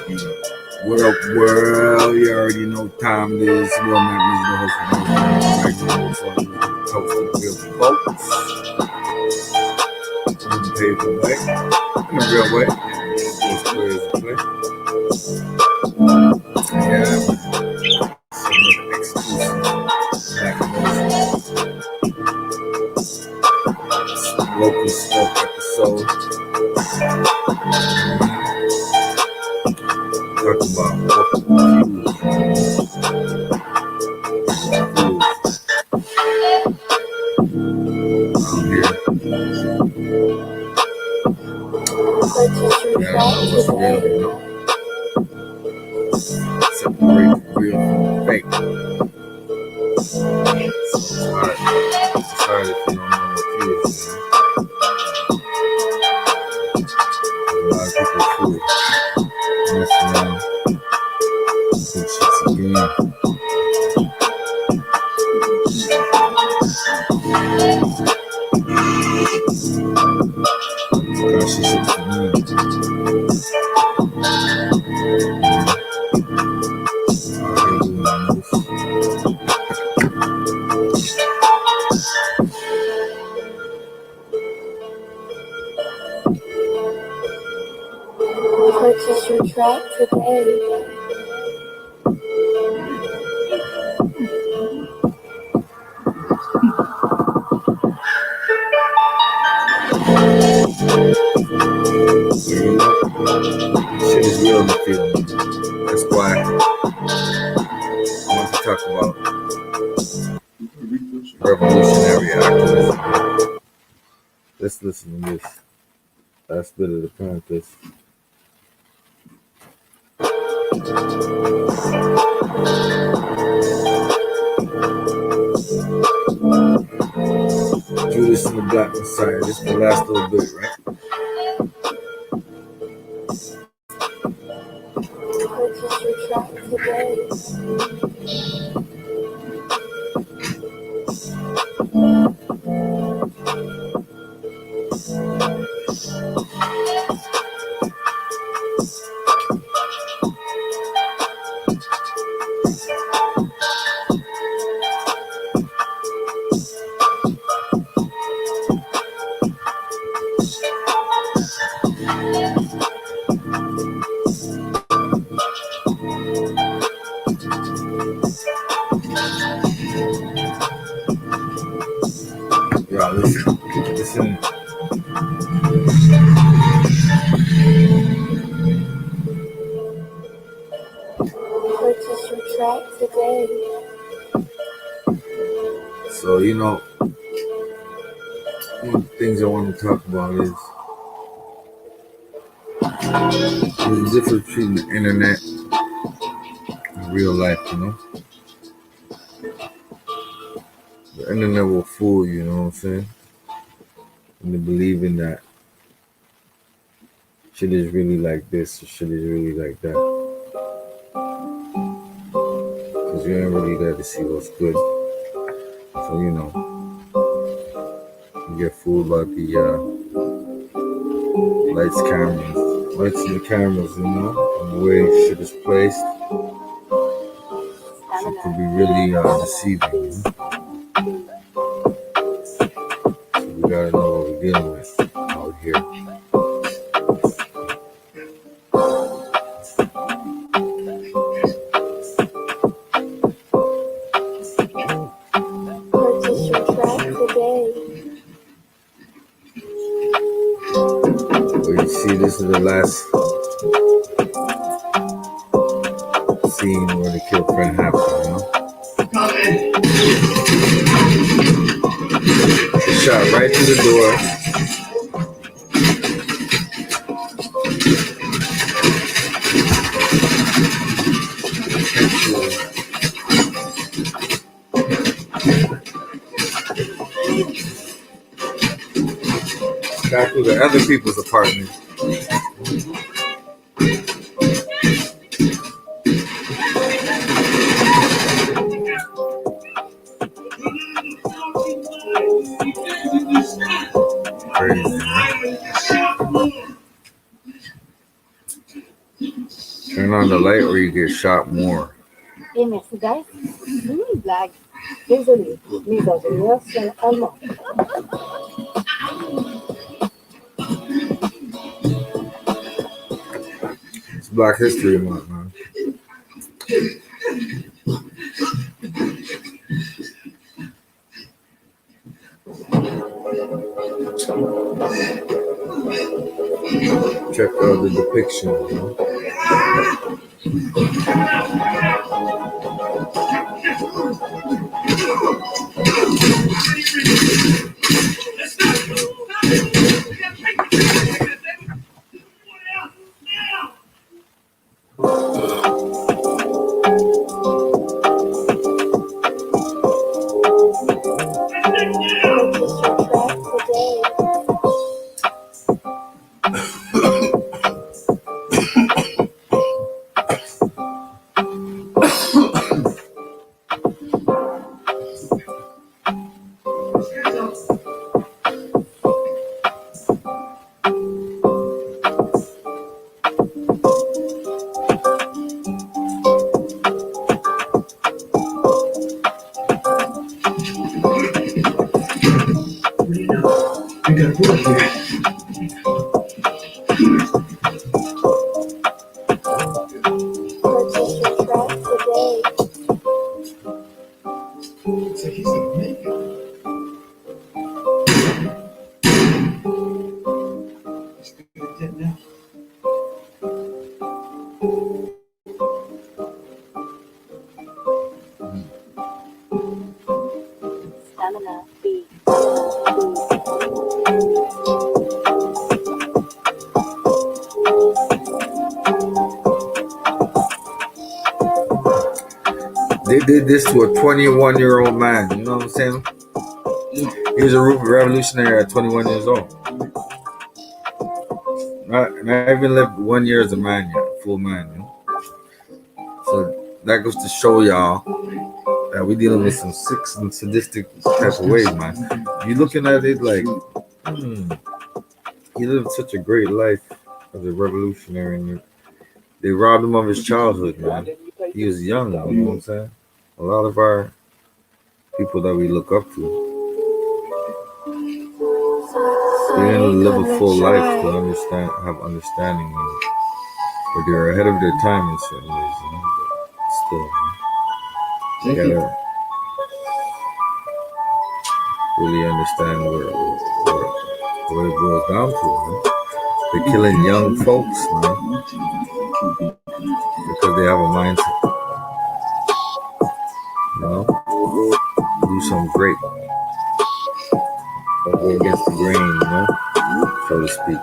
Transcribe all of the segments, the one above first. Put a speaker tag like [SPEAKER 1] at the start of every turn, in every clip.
[SPEAKER 1] What up, world? You already know what time it is. Well, not me, the host of the toast of the real folks. In the paper way. In the real way. As clear as a play. Yeah. Some of the exclusive black local smoke episode. Talking about local food. What's real, you know? Separate the real from the fake. So it's hard. It's hard if you don't know what it is, you know? A lot of people fool. Mess around. Put shits again. Gosh, she shit for me.
[SPEAKER 2] Purchase your track today.
[SPEAKER 1] Shit is real in the field. That's why I want to talk about revolutionary activism. Let's listen to this last bit of the Panthers. Judas and the Black Messiah. This is the last little bit, right?
[SPEAKER 2] Purchase your track today.
[SPEAKER 1] Yeah, listen.
[SPEAKER 2] Purchase your track today.
[SPEAKER 1] So, you know, one of the things I want to talk about is the difference between the internet and real life, you know? The internet will fool you, know what I'm saying? Into believing that shit is really like this or shit is really like that. Because you ain't really there to see what's good. So, you know, you get fooled by the lights in the cameras, you know, and the way shit is placed. It could be really deceiving, you know? So we gotta know what we're dealing with out here.
[SPEAKER 2] Purchase your track today.
[SPEAKER 1] Well, you see, this is the last scene where they killed Fred Hampton, you know? He shot right through the door. Back to the other people's apartment. Crazy, man. Turn on the light or you get shot more.
[SPEAKER 3] Investigar Black. Désolé, mes ingénieurs sont allemands.
[SPEAKER 1] It's Black History Month, man. Check out the depiction, you know?
[SPEAKER 2] Purchase your track today.
[SPEAKER 4] I got work here.
[SPEAKER 2] Purchase your track today.
[SPEAKER 4] So he's gonna make it. Let's go get that now.
[SPEAKER 3] Stamina B.
[SPEAKER 1] They did this to a 21-year-old man. You know what I'm saying? He was a revolutionary at 21 years old. Not even lived 1 year as a man yet, full man. You know? So that goes to show y'all that we dealing with some sick and sadistic type of ways, man. You looking at it like, he lived such a great life as a revolutionary, and they robbed him of his childhood, man. He was young, you know what I'm saying? A lot of our people that we look up to, they didn't live a full life to have understanding, but they're ahead of their time in certain ways, you know. But still, man, you gotta really understand what it boils down to, man. They're killing young folks, man, because they have a mindset, you know, do something great. Don't go against the grain, you know, so to speak.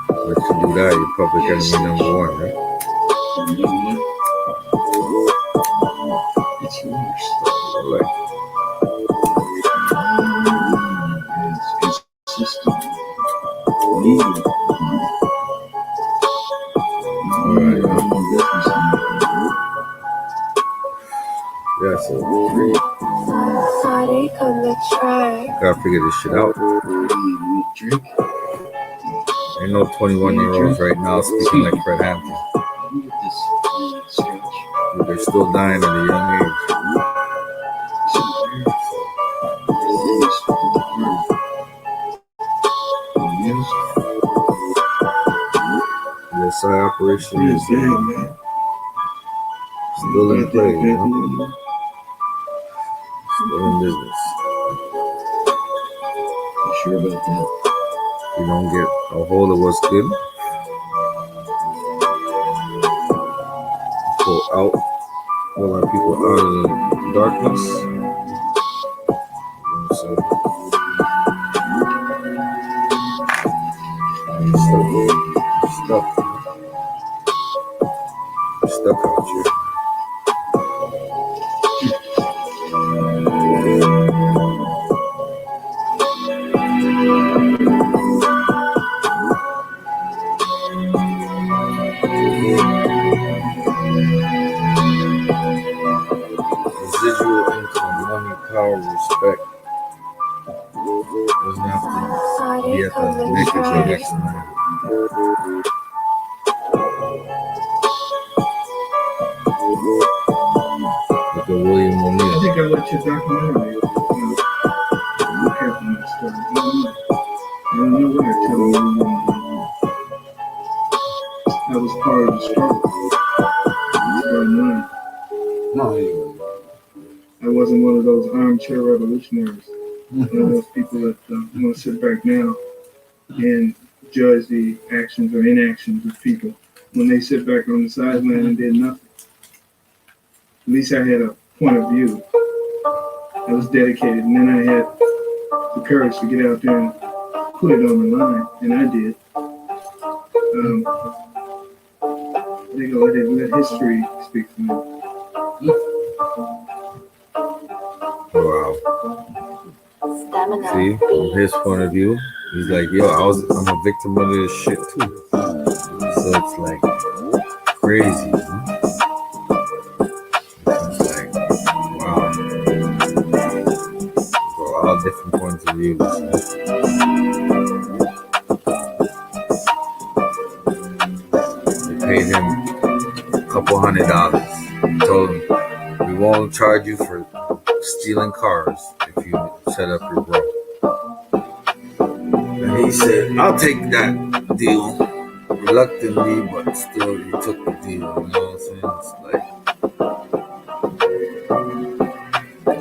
[SPEAKER 1] But to do that, you're public enemy number one, right?
[SPEAKER 4] It's yours.
[SPEAKER 1] Like,
[SPEAKER 4] It's consistent. Needed.
[SPEAKER 1] yeah, so
[SPEAKER 2] Sorry, come let's try.
[SPEAKER 1] gotta figure this shit out.
[SPEAKER 4] Drink.
[SPEAKER 1] Ain't no 21-year-olds right now speaking like Fred Hampton.
[SPEAKER 4] Let me get this stretch.
[SPEAKER 1] But they're still dying at a young age. The SI operation is still in play, you know? Still in business.
[SPEAKER 4] You sure about that?
[SPEAKER 1] You don't get a hold of what's good, pull out all our people out of the darkness. So, stuck out here. Residual income, money, power, respect doesn't have to be at
[SPEAKER 2] come and
[SPEAKER 1] Nick is your
[SPEAKER 2] try.
[SPEAKER 1] next man. Look at William
[SPEAKER 4] I
[SPEAKER 1] O'Neill.
[SPEAKER 4] think I watched your documentary. Look at that story. I don't know what I tell you. That was part of the struggle. It's going on.
[SPEAKER 1] No,
[SPEAKER 4] I wasn't one of those armchair revolutionaries. One of those people that want to sit back now and judge the actions or inactions of people when they sit back on the sideline and did nothing. At least I had a point of view. I was dedicated, and then I had the courage to get out there and put it on the line, and I did. They go let history speak for me.
[SPEAKER 1] wow.
[SPEAKER 3] Stamina.
[SPEAKER 1] See, from his point of view, he's like, yo, I'm a victim of this shit too. So it's like crazy. Huh? It's like, wow. So all different points of view. They paid him a couple $100. Told him, we won't charge you for stealing cars if you set up your bro. And he said, I'll take that deal. Reluctantly, but still, he took the deal. You know what I'm saying? It's like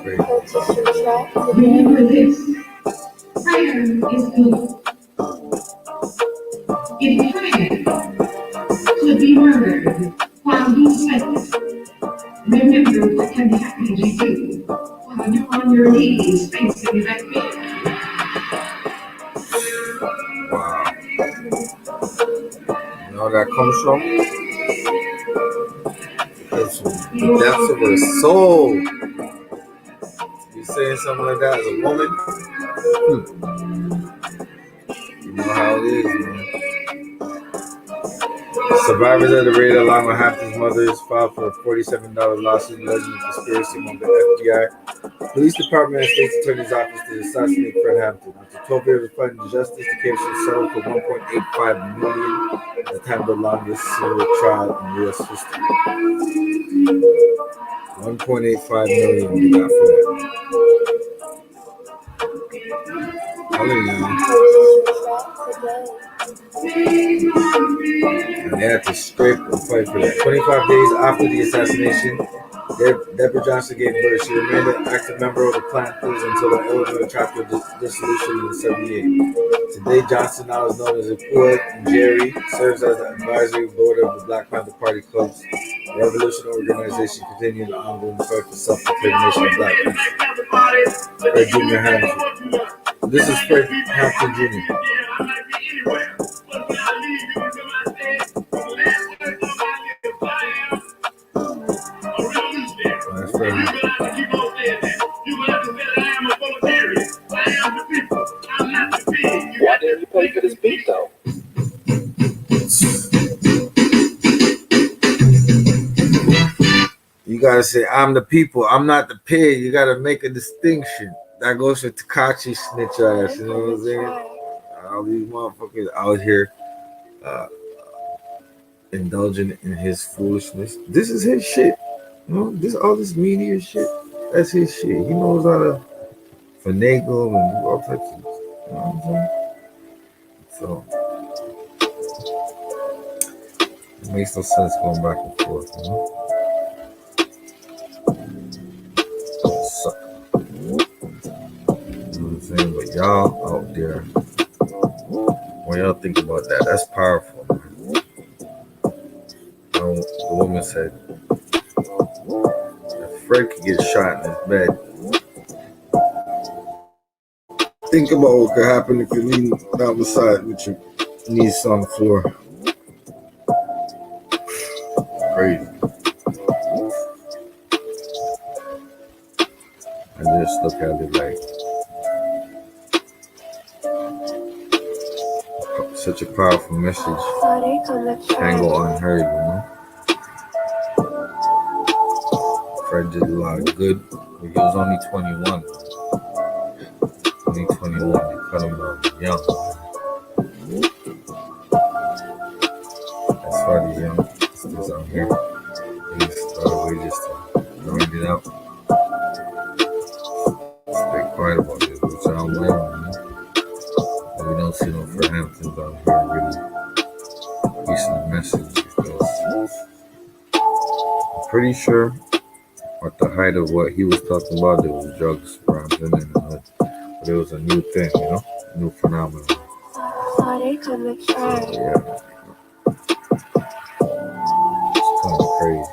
[SPEAKER 1] crazy.
[SPEAKER 2] Purchase your track
[SPEAKER 5] Remember
[SPEAKER 2] today.
[SPEAKER 5] this. Prayer is good. If prayer could be murdered while you slept, remember what can happen to you while you're on your knees facing that bed.
[SPEAKER 1] Wow. You know where that comes from? Because from the depths of her soul. You saying something like that as a woman? You know how it is, man. Survivors of the raid, along with Hampton's mothers, filed for a $47 lawsuit alleging conspiracy among the FBI, police department, and state's attorney's office to assassinate Fred Hampton. After 12 years of fighting injustice, the case was settled for $1.85 million at the time of the longest civil trial in U.S. history. $1.85 million we got for that. I don't know.
[SPEAKER 2] Purchase your track today.
[SPEAKER 1] And they had to scrape and fight for that. 25 days after the assassination, Deborah Johnson gave birth. She remained an active member of the Panthers until the Illinois chapter dissolution in '78. Today, Johnson, now is known as a poet, and Jerry serves as the advisory board of the Black Panther Party Club's revolutionary organization, continuing the ongoing fight for self-determination of Black people. Fred Jr. Hampton. This is Fred Hampton Jr. That's Fred Hampton.
[SPEAKER 6] Why didn't you pay for this beat though?
[SPEAKER 1] You gotta say, I'm the people, I'm not the pig. You gotta make a distinction. That goes for Takashi snitch ass, you know what I'm saying? All these motherfuckers out here indulging in his foolishness. This is his shit. You know, all this media shit, that's his shit. He knows how to finagle and do all types of, you know what I'm saying? So it makes no sense going back and forth, you know? Suck. You know what I'm saying? But y'all out there, when y'all think about that, that's powerful, man. The woman said, if Fred could get shot in his bed, think about what could happen if you're leaning down the side with your knees on the floor. Crazy. I just look at it like such a powerful message. Can't go unheard, you know. Fred did a lot of good, but he was only 21. Only 21, they cut him young. why these young sisters out here, they just grind it out. Stay quiet about this, which I don't blame them. But we don't see no Hamptons out here really pushing the message because I'm pretty sure at the height of what he was talking about, there was drugs around in the hood. But it was a new thing, new phenomenon.
[SPEAKER 2] Oh, they come to try.
[SPEAKER 1] So, yeah. It's kind of crazy.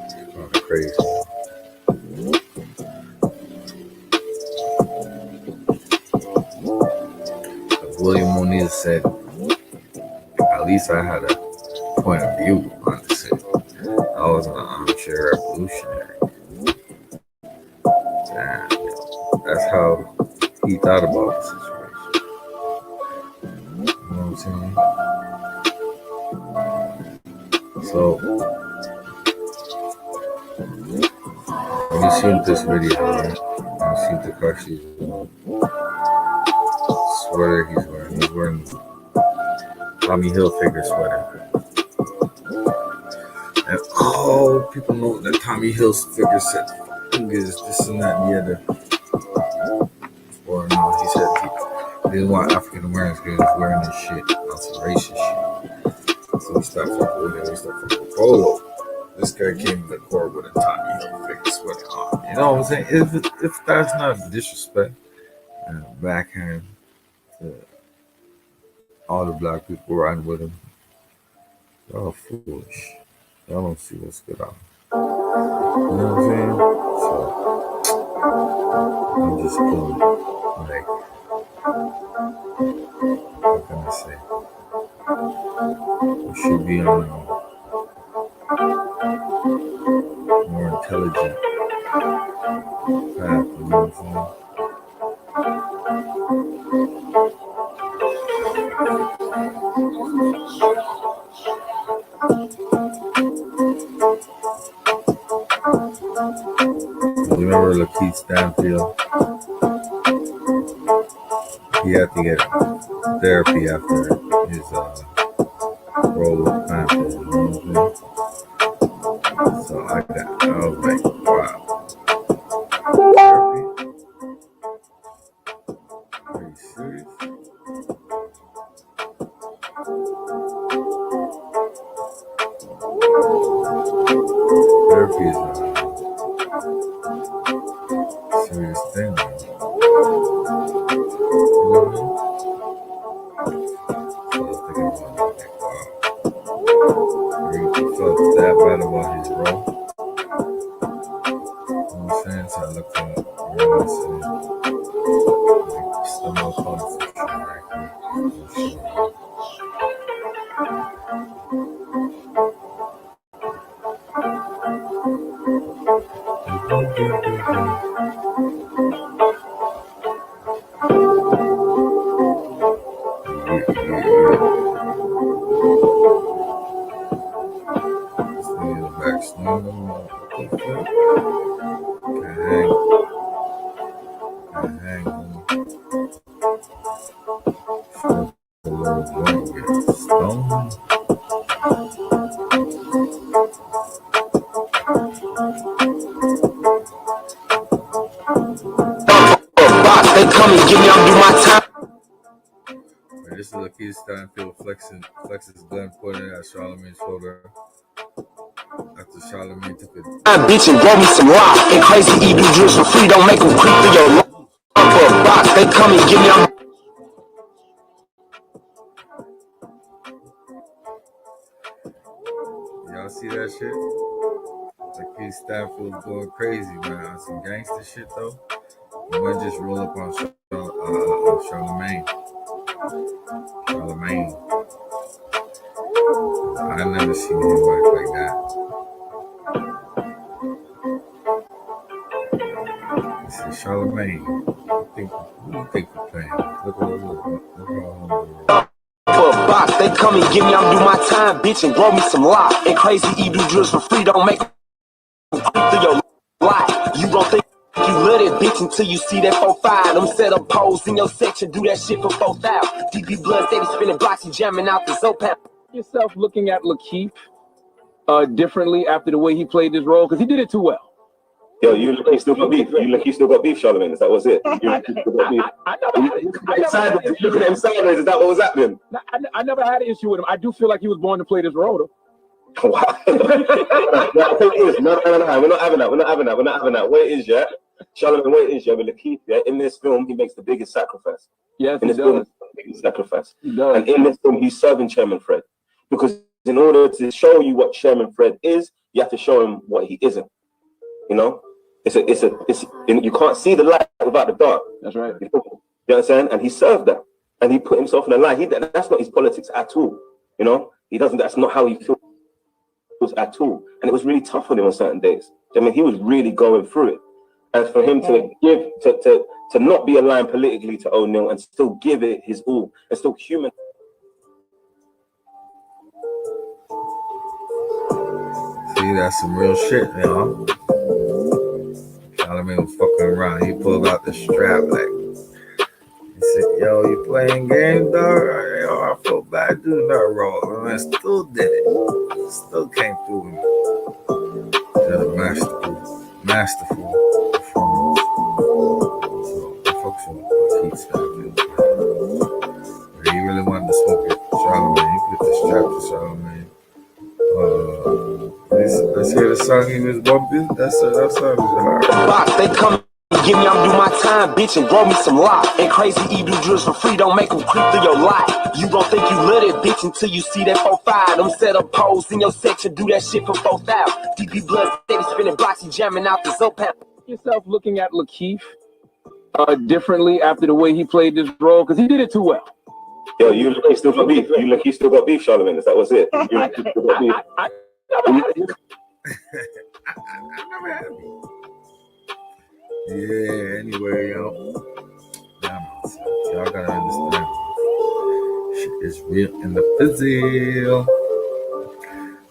[SPEAKER 1] It's kind of crazy. William O'Neill said, at least I had a point of view on this shit. I was an armchair revolutionary. And that's how he thought about the situation. You know what I'm saying? So, have you seen this video, right? Have you seen Takashi's sweater he's wearing? He's wearing Tommy Hilfiger sweater. And people know that Tommy Hilfiger said fingers, this and that and the other. Or no, he said he didn't want African Americans because he was wearing this shit. That's some racist shit. So we stopped fucking with him. We stopped fucking with Polo. This guy came to the court with a Tommy Hilfiger sweater on. You know what I'm saying? If that's not disrespect and backhand to all the black people riding with him, y'all foolish. Y'all don't see what's good on. You know what I'm saying? So I'm just feeling like, what can I say? We should be on a more intelligent path. You know what I'm saying? You remember Lakeith Stanfield? He had to get therapy after his role with Panthers. You know what I'm saying? So I was like, wow. Therapy? Are you serious? Therapy is a serious thing, man. You know what I mean? So I was thinking about that, like, wow. He felt that bad about his role. You know what I'm saying? So I looked at it and I said, like, stumble upon some shit right here.
[SPEAKER 6] They come and give me, I'm do my time.
[SPEAKER 1] This is Lakeith Stanfield flexing his gun, pointing at Charlamagne's shoulder. After Charlamagne took it.
[SPEAKER 6] Bitch and grow me some rock. And crazy E do drills for free, don't make them creep through your life. For a box, they come and give me, I'm.
[SPEAKER 1] Y'all see that shit? Lakeith Stanfield's going crazy, man. On some gangster shit, though. You might just roll up on Charlamagne. I never seen him act like that. This is Charlamagne. Who you think you're playing? Look at
[SPEAKER 6] For a box, they come and give me, I'm do my time, bitch, and grow me some lock. And crazy E do drills for free, don't make them creep through your life. You gon' think You love that bitch until you see that 4-5. Them set up poles in your section, do that shit for 4,000. DP blood steady spinning blocks, he jamming out the Zopan.
[SPEAKER 7] Yourself looking at Lakeith differently after the way he played this role, because he did it too well.
[SPEAKER 8] Yo, you look, you still got beef. You look, you still got beef, Charlamagne. Is that was it? You look, you still got beef. Look at him sideways. Is that what was happening?
[SPEAKER 7] I never had an issue with him. I do feel like he was born to play this role, though.
[SPEAKER 8] Wow. The thing is, no. We're not having that. We're not having that. What it is, yeah? Charlamagne, what it is, yeah? With Lakeith, yeah? In this film, he makes the biggest sacrifice.
[SPEAKER 7] Yes,
[SPEAKER 8] in this
[SPEAKER 7] he
[SPEAKER 8] film,
[SPEAKER 7] does.
[SPEAKER 8] the biggest sacrifice.
[SPEAKER 7] He does.
[SPEAKER 8] And in this film, he's serving Chairman Fred. Because in order to show you what Chairman Fred is, you have to show him what he isn't. You know? You can't see the light without the dark.
[SPEAKER 7] That's right.
[SPEAKER 8] You understand? And he served that. And he put himself in the line. That's not his politics at all. You know? That's not how he feels at all. And it was really tough on him on certain days. I mean, he was really going through it. And for him to give, to not be aligned politically to O'Neal and still give it his all, and still human.
[SPEAKER 1] See, that's some real shit, you know? Charlamagne was fucking around. He pulled out the strap like, he said, yo, you playing games, dog? Yo, I feel bad doing that role. And I still did it. Still came through with me. Had a masterful performance. So I fucks with Keith's family. He really wanted to smoke it. Charlamagne, he put the strap to Charlamagne. Let's hear the song he was bumping. That song was hard.
[SPEAKER 6] Box, they come give me, I'm do my time, bitch, and grow me some lot. And crazy E do drills for free, don't make them creep through your life. You gon' think you love that bitch until you see that 4-5. Them set up poles in your section, do that shit for 4,000. DP blood steady spinning blocks, he jamming out the Zopan.
[SPEAKER 7] Yourself looking at Lakeith differently after the way he played this role, because he did it too well.
[SPEAKER 8] Yo, you look, you still got beef. You look, you still got beef, Charlamagne. Is that was it? You look, you still got beef.
[SPEAKER 1] I never had beef. Yeah, anyway, yo. Y'all gotta understand. Shit is real in the physical.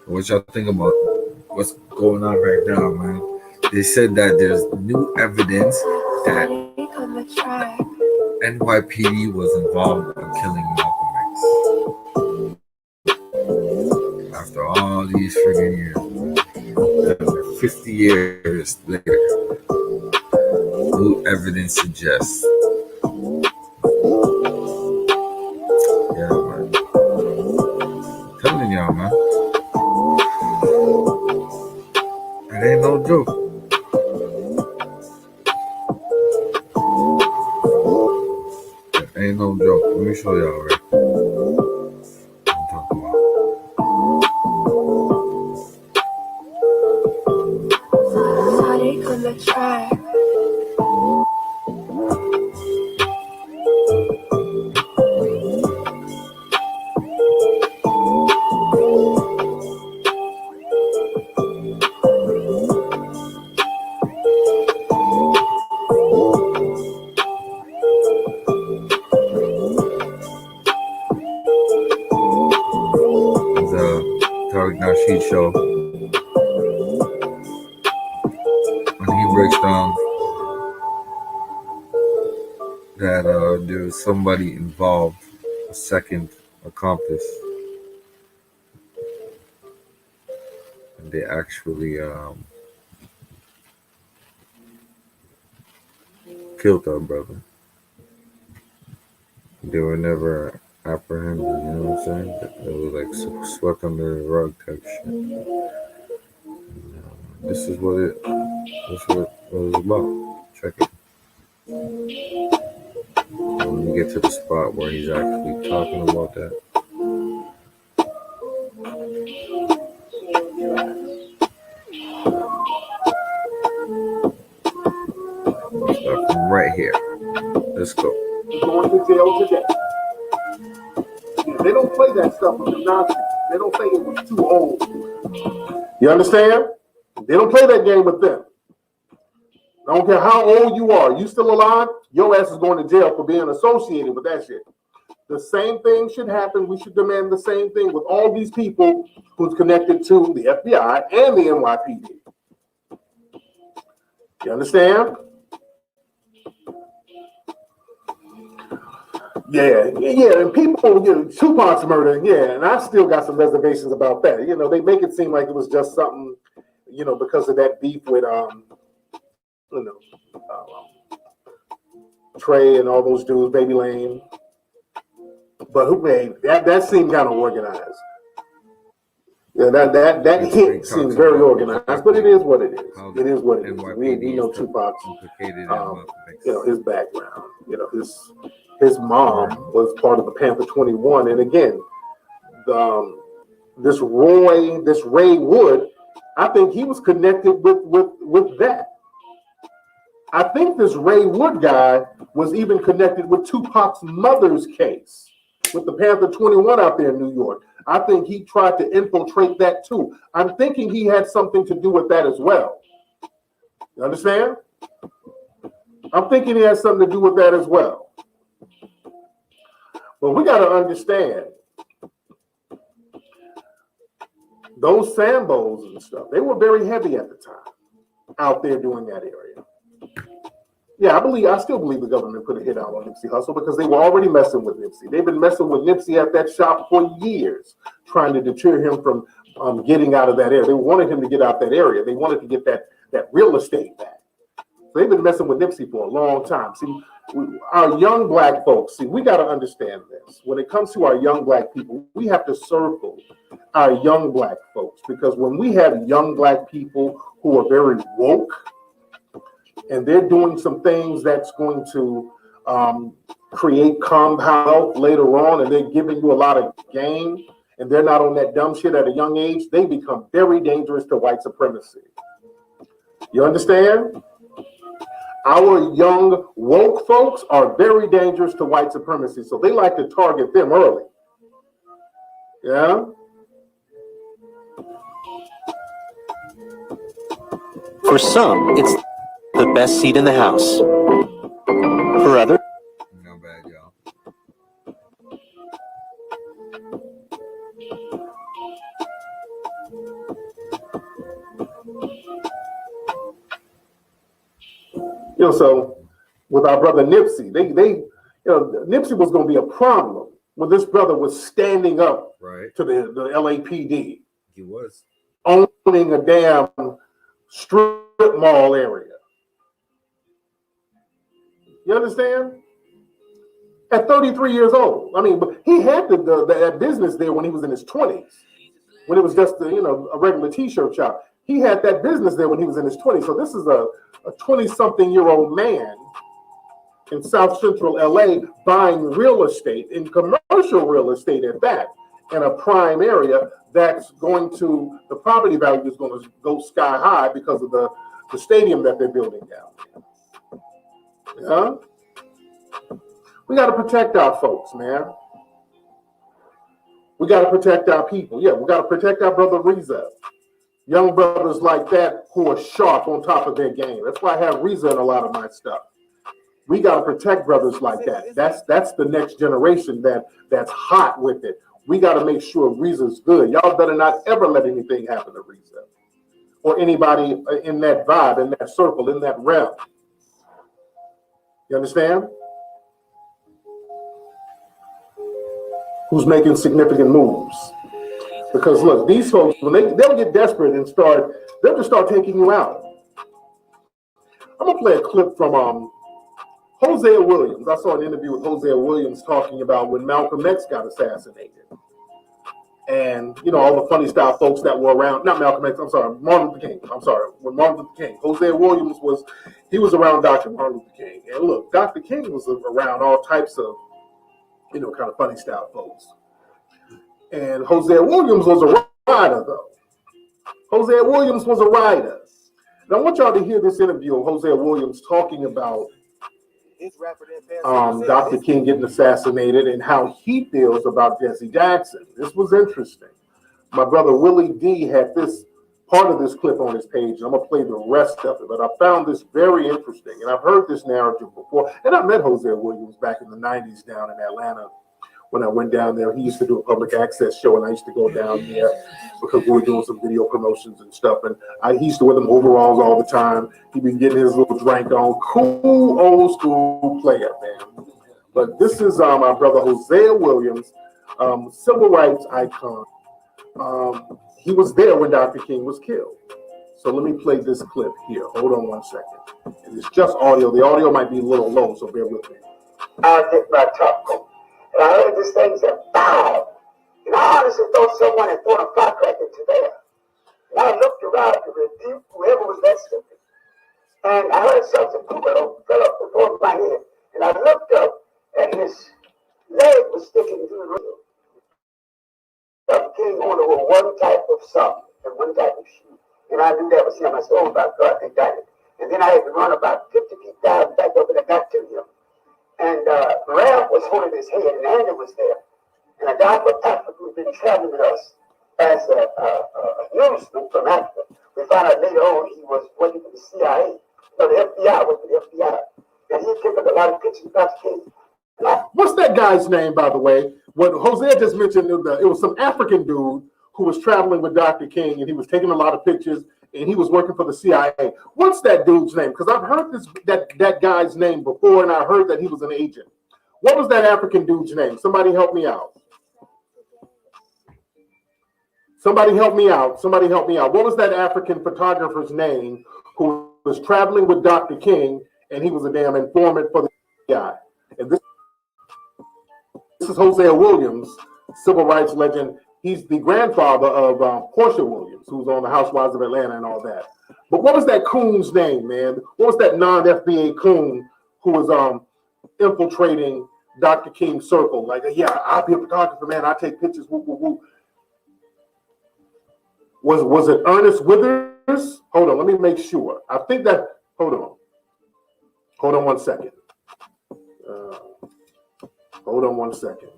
[SPEAKER 1] What y'all think about what's going on right now, man? They said that there's new evidence that NYPD was involved in killing Malcolm X. After all these friggin' years, 50 years later, new evidence suggests. Yeah, man. I'm telling y'all, man. It ain't no joke. Ain't no joke. Let me show y'all right. What I'm talking about.
[SPEAKER 2] Sonic on the track.
[SPEAKER 1] Show when he breaks down that there was somebody involved, a second accomplice, and they actually killed our brother. They were never apprehended, you know what I'm saying? It was like swept under the rug type shit. And, this is what it was about. Check it. When you get to the spot where he's actually talking about that. I'll start from right here. Let's go.
[SPEAKER 9] Going to jail today. They don't play that stuff with the nonsense. They don't say it was too old. You understand? They don't play that game with them. I don't care how old you are. You still alive? Your ass is going to jail for being associated with that shit. The same thing should happen. We should demand the same thing with all these people who's connected to the FBI and the NYPD. You understand? Yeah, and people, Tupac's murder, and I still got some reservations about that. They make it seem like it was just something, because of that beef with, Trey and all those dudes, Baby Lane. But who made that seemed kind of organized. Yeah, that hit seems very organized, but it is what it is. It is what it is. We know Tupac's, his background. His mom was part of the Panther 21, and again, this Ray Wood, I think he was connected with that. I think this Ray Wood guy was even connected with Tupac's mother's case with the Panther 21 out there in New York. I think he tried to infiltrate that too. I'm thinking he had something to do with that as well. You understand? I'm thinking he has something to do with that as well. But we got to understand, those Sambos and stuff, they were very heavy at the time out there doing that area. Yeah, I still believe the government put a hit out on Nipsey Hussle because they were already messing with Nipsey. They've been messing with Nipsey at that shop for years, trying to deter him from getting out of that area. They wanted him to get out that area. They wanted to get that real estate back. So they've been messing with Nipsey for a long time. See, our young black folks, we got to understand this. When it comes to our young black people, we have to circle our young black folks, because when we have young black people who are very woke, and they're doing some things that's going to create compound later on, and they're giving you a lot of game, and they're not on that dumb shit at a young age, they become very dangerous to white supremacy. You understand? Our young woke folks are very dangerous to white supremacy, so they like to target them early. Yeah?
[SPEAKER 10] For some, it's the best seat in the house. For others,
[SPEAKER 1] no bad, y'all.
[SPEAKER 9] So with our brother Nipsey, Nipsey was going to be a problem when this brother was standing up to the LAPD.
[SPEAKER 1] He was
[SPEAKER 9] owning a damn strip mall area. You understand? At 33 years old. I mean, but he had that business there when he was in his 20s, when it was just a regular t-shirt shop. He had that business there when he was in his 20s. So this is a 20-something-year-old man in South Central LA buying real estate, in commercial real estate at that, in a prime area that's the property value is going to go sky high because of the stadium that they're building down there. Yeah? We got to protect our folks, man. We got to protect our people. Yeah, we got to protect our brother Reza. Young brothers like that who are sharp on top of their game. That's why I have Reza in a lot of my stuff. We got to protect brothers like that. That's the next generation that's hot with it. We got to make sure Reza's good. Y'all better not ever let anything happen to Reza or anybody in that vibe, in that circle, in that realm. You understand? Who's making significant moves? Because look, these folks, when they'll get desperate and they'll just start taking you out. I'm gonna play a clip from Hosea Williams. I saw an interview with Hosea Williams talking about when Malcolm X got assassinated. And, all the funny style folks that were around, not Malcolm X, I'm sorry, Martin Luther King. I'm sorry, when Martin Luther King. Hosea Williams was around Dr. Martin Luther King. And look, Dr. King was around all types of, kind of funny style folks. And Hosea Williams was a rider, though. Hosea Williams was a rider. And I want y'all to hear this interview of Hosea Williams talking about Dr. King getting assassinated and how he feels about Jesse Jackson. This was interesting. My brother Willie D had this part of this clip on his page, and I'm going to play the rest of it. But I found this very interesting, and I've heard this narrative before. And I met Hosea Williams back in the 90s down in Atlanta. When I went down there, he used to do a public access show, and I used to go down there because we were doing some video promotions and stuff. And he used to wear them overalls all the time. He'd be getting his little drink on. Cool old school player, man. But this is our brother Hosea Williams, civil rights icon. He was there when Dr. King was killed. So let me play this clip here. Hold on one second. It's just audio. The audio might be a little low, so bear with me.
[SPEAKER 11] I'll get my top coat. And I heard this thing say, bow. And I honestly thought someone had thrown a firecracker into there. And I looked around to rebuke whoever was that stupid. And I heard something fell up before my head. And I looked up, and his leg was sticking through the roof. Dr. King only wore one type of sock and one type of shoe. And I knew that was him. I said, oh my God, they got it. And then I had to run about 50 feet down back up and I got to him. And Ralph was holding his head and Andy was there. And a guy from Africa who'd been traveling with us as a newsman from Africa. We found out later on he was working for the CIA. So the FBI was the FBI. And he took a lot of pictures of Dr. King.
[SPEAKER 9] What's that guy's name, by the way? What Hosea just mentioned, it was some African dude who was traveling with Dr. King, and he was taking a lot of pictures, and he was working for the CIA. What's that dude's name? Because I've heard that guy's name before, and I heard that he was an agent. What was that African dude's name? Somebody help me out. Somebody help me out. Somebody help me out. What was that African photographer's name who was traveling with Dr. King, and he was a damn informant for the guy? And this is Hosea Williams, civil rights legend. He's the grandfather of Portia Williams, who's on the Housewives of Atlanta and all that. But what was that coon's name, man? What was that non-FBA coon who was infiltrating Dr. King's circle? Like, yeah, I'll be a photographer, man. I take pictures. Woo, woo, woo. Was it Ernest Withers? Hold on, let me make sure. I think that. Hold on one second. Hold on one second.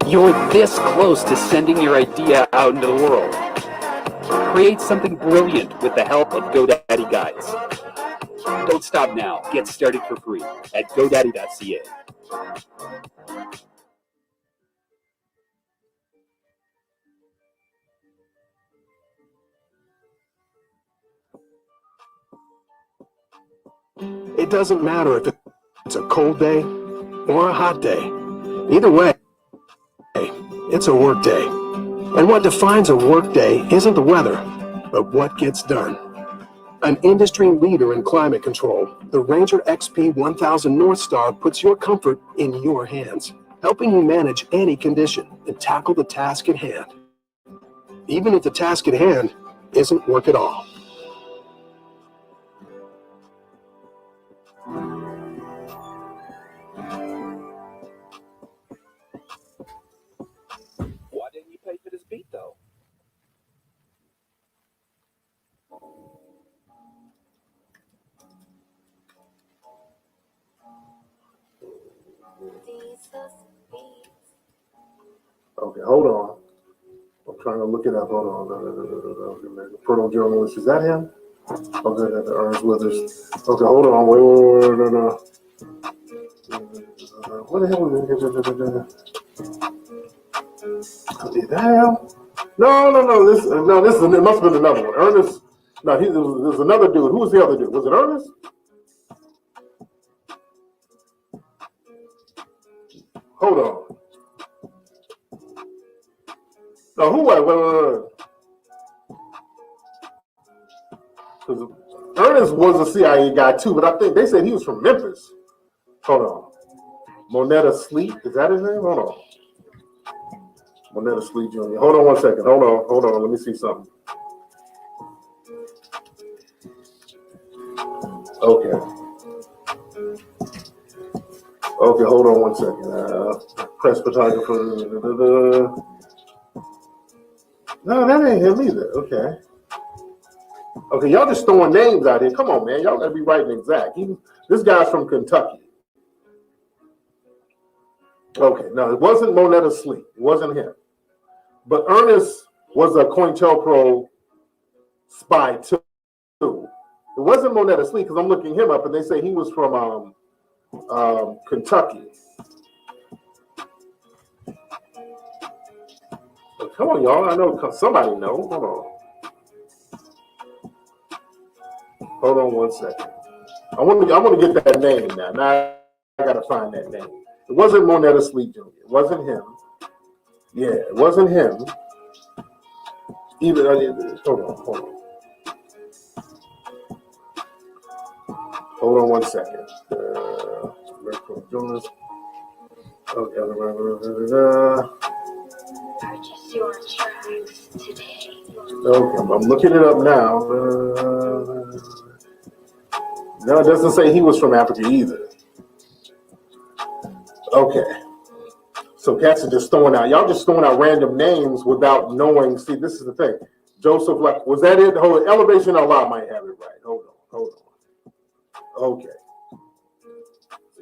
[SPEAKER 12] You're this close to sending your idea out into the world. Create something brilliant with the help of GoDaddy Guides. Don't stop now. Get started for free at godaddy.ca.
[SPEAKER 13] It doesn't matter if it's a cold day or a hot day. Either way, it's a work day. And what defines a work day isn't the weather, but what gets done. An industry leader in climate control, the Ranger EP.115 North Star puts your comfort in your hands, helping you manage any condition and tackle the task at hand, even if the task at hand isn't work at all.
[SPEAKER 12] Why didn't you pay for this beat, though?
[SPEAKER 9] Okay, hold on. I'm trying to look it up. Hold on. Proto journalist, is that him? Okay, that's Ernest Withers. Okay, hold on. Wait. What the hell was it? Is that him? No. This it must have been another one. Ernest. No, there's another dude. Who was the other dude? Was it Ernest? Hold on. No, who was? Wait. Ernest was a CIA guy too, but I think they said he was from Memphis. Hold on. Moneta Sleep, is that his name? Hold on. Moneta Sleep Jr. Hold on one second. Hold on. Let me see something. Okay, hold on one second. Press photographer. No, that ain't him either. Okay, y'all just throwing names out here. Come on, man. Y'all gotta be right and exact. This guy's from Kentucky. Okay, no, it wasn't Moneta Sleep. It wasn't him. But Ernest was a COINTELPRO spy too. It wasn't Moneta Sleep because I'm looking him up and they say he was from Kentucky. But come on, y'all. I know somebody knows. Hold on. Hold on one second. I want to get that name now. Now I got to find that name. It wasn't Monetta Sleep Jr. It wasn't him. Yeah, it wasn't him. Even hold on one second.
[SPEAKER 2] Purchase your tracks today.
[SPEAKER 9] Okay, I'm looking it up now. No, it doesn't say he was from Africa either. Okay. So cats are just throwing out. Y'all just throwing out random names without knowing. See, this is the thing. Joseph, like, was that it? Hold on. Elevation Allah might have it right. Hold on. Okay.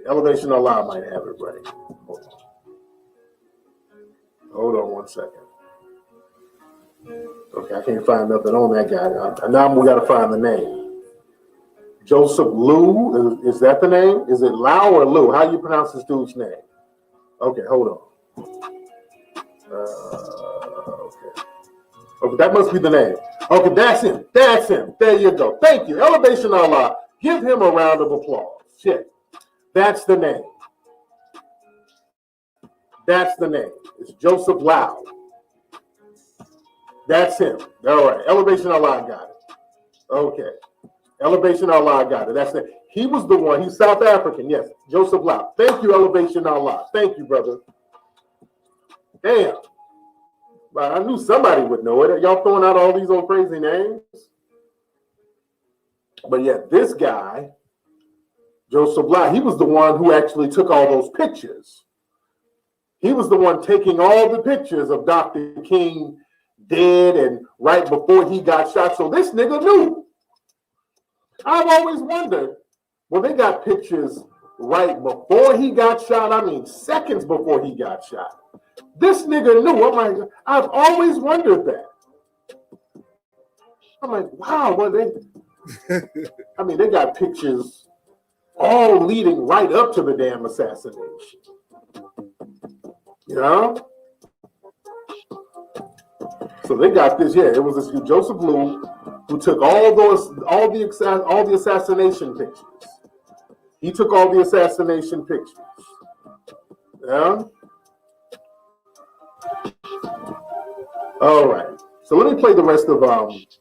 [SPEAKER 9] Elevation Allah might have it right. Hold on one second. Okay, I can't find nothing on that guy. Now we got to find the name. Joseph Liu, is that the name? Is it Lau or Liu? How do you pronounce this dude's name? Okay, hold on. Okay, that must be the name. Okay, that's him. There you go. Thank you. Elevation Allah. Give him a round of applause. Shit. That's the name. It's Joseph Lau. That's him. All right. Elevation Allah got it. Okay. Elevation Allah got it. That's it. He was the one. He's South African. Yes. Joseph Lau. Thank you, Elevation Allah. Thank you, brother. Damn. But I knew somebody would know it. Y'all throwing out all these old crazy names. But yeah, this guy, Joseph Lau, he was the one who actually took all those pictures. He was the one taking all the pictures of Dr. King dead and right before he got shot. So this nigga knew. I've always wondered, well, they got pictures right before he got shot. I mean, seconds before he got shot. This nigga knew. I've always wondered that. I'm like, wow, well, they got pictures all leading right up to the damn assassination. You know? So they got this, it was this Joseph Liu who took all the assassination pictures. He took all the assassination pictures. Yeah? All right. So let me play the rest of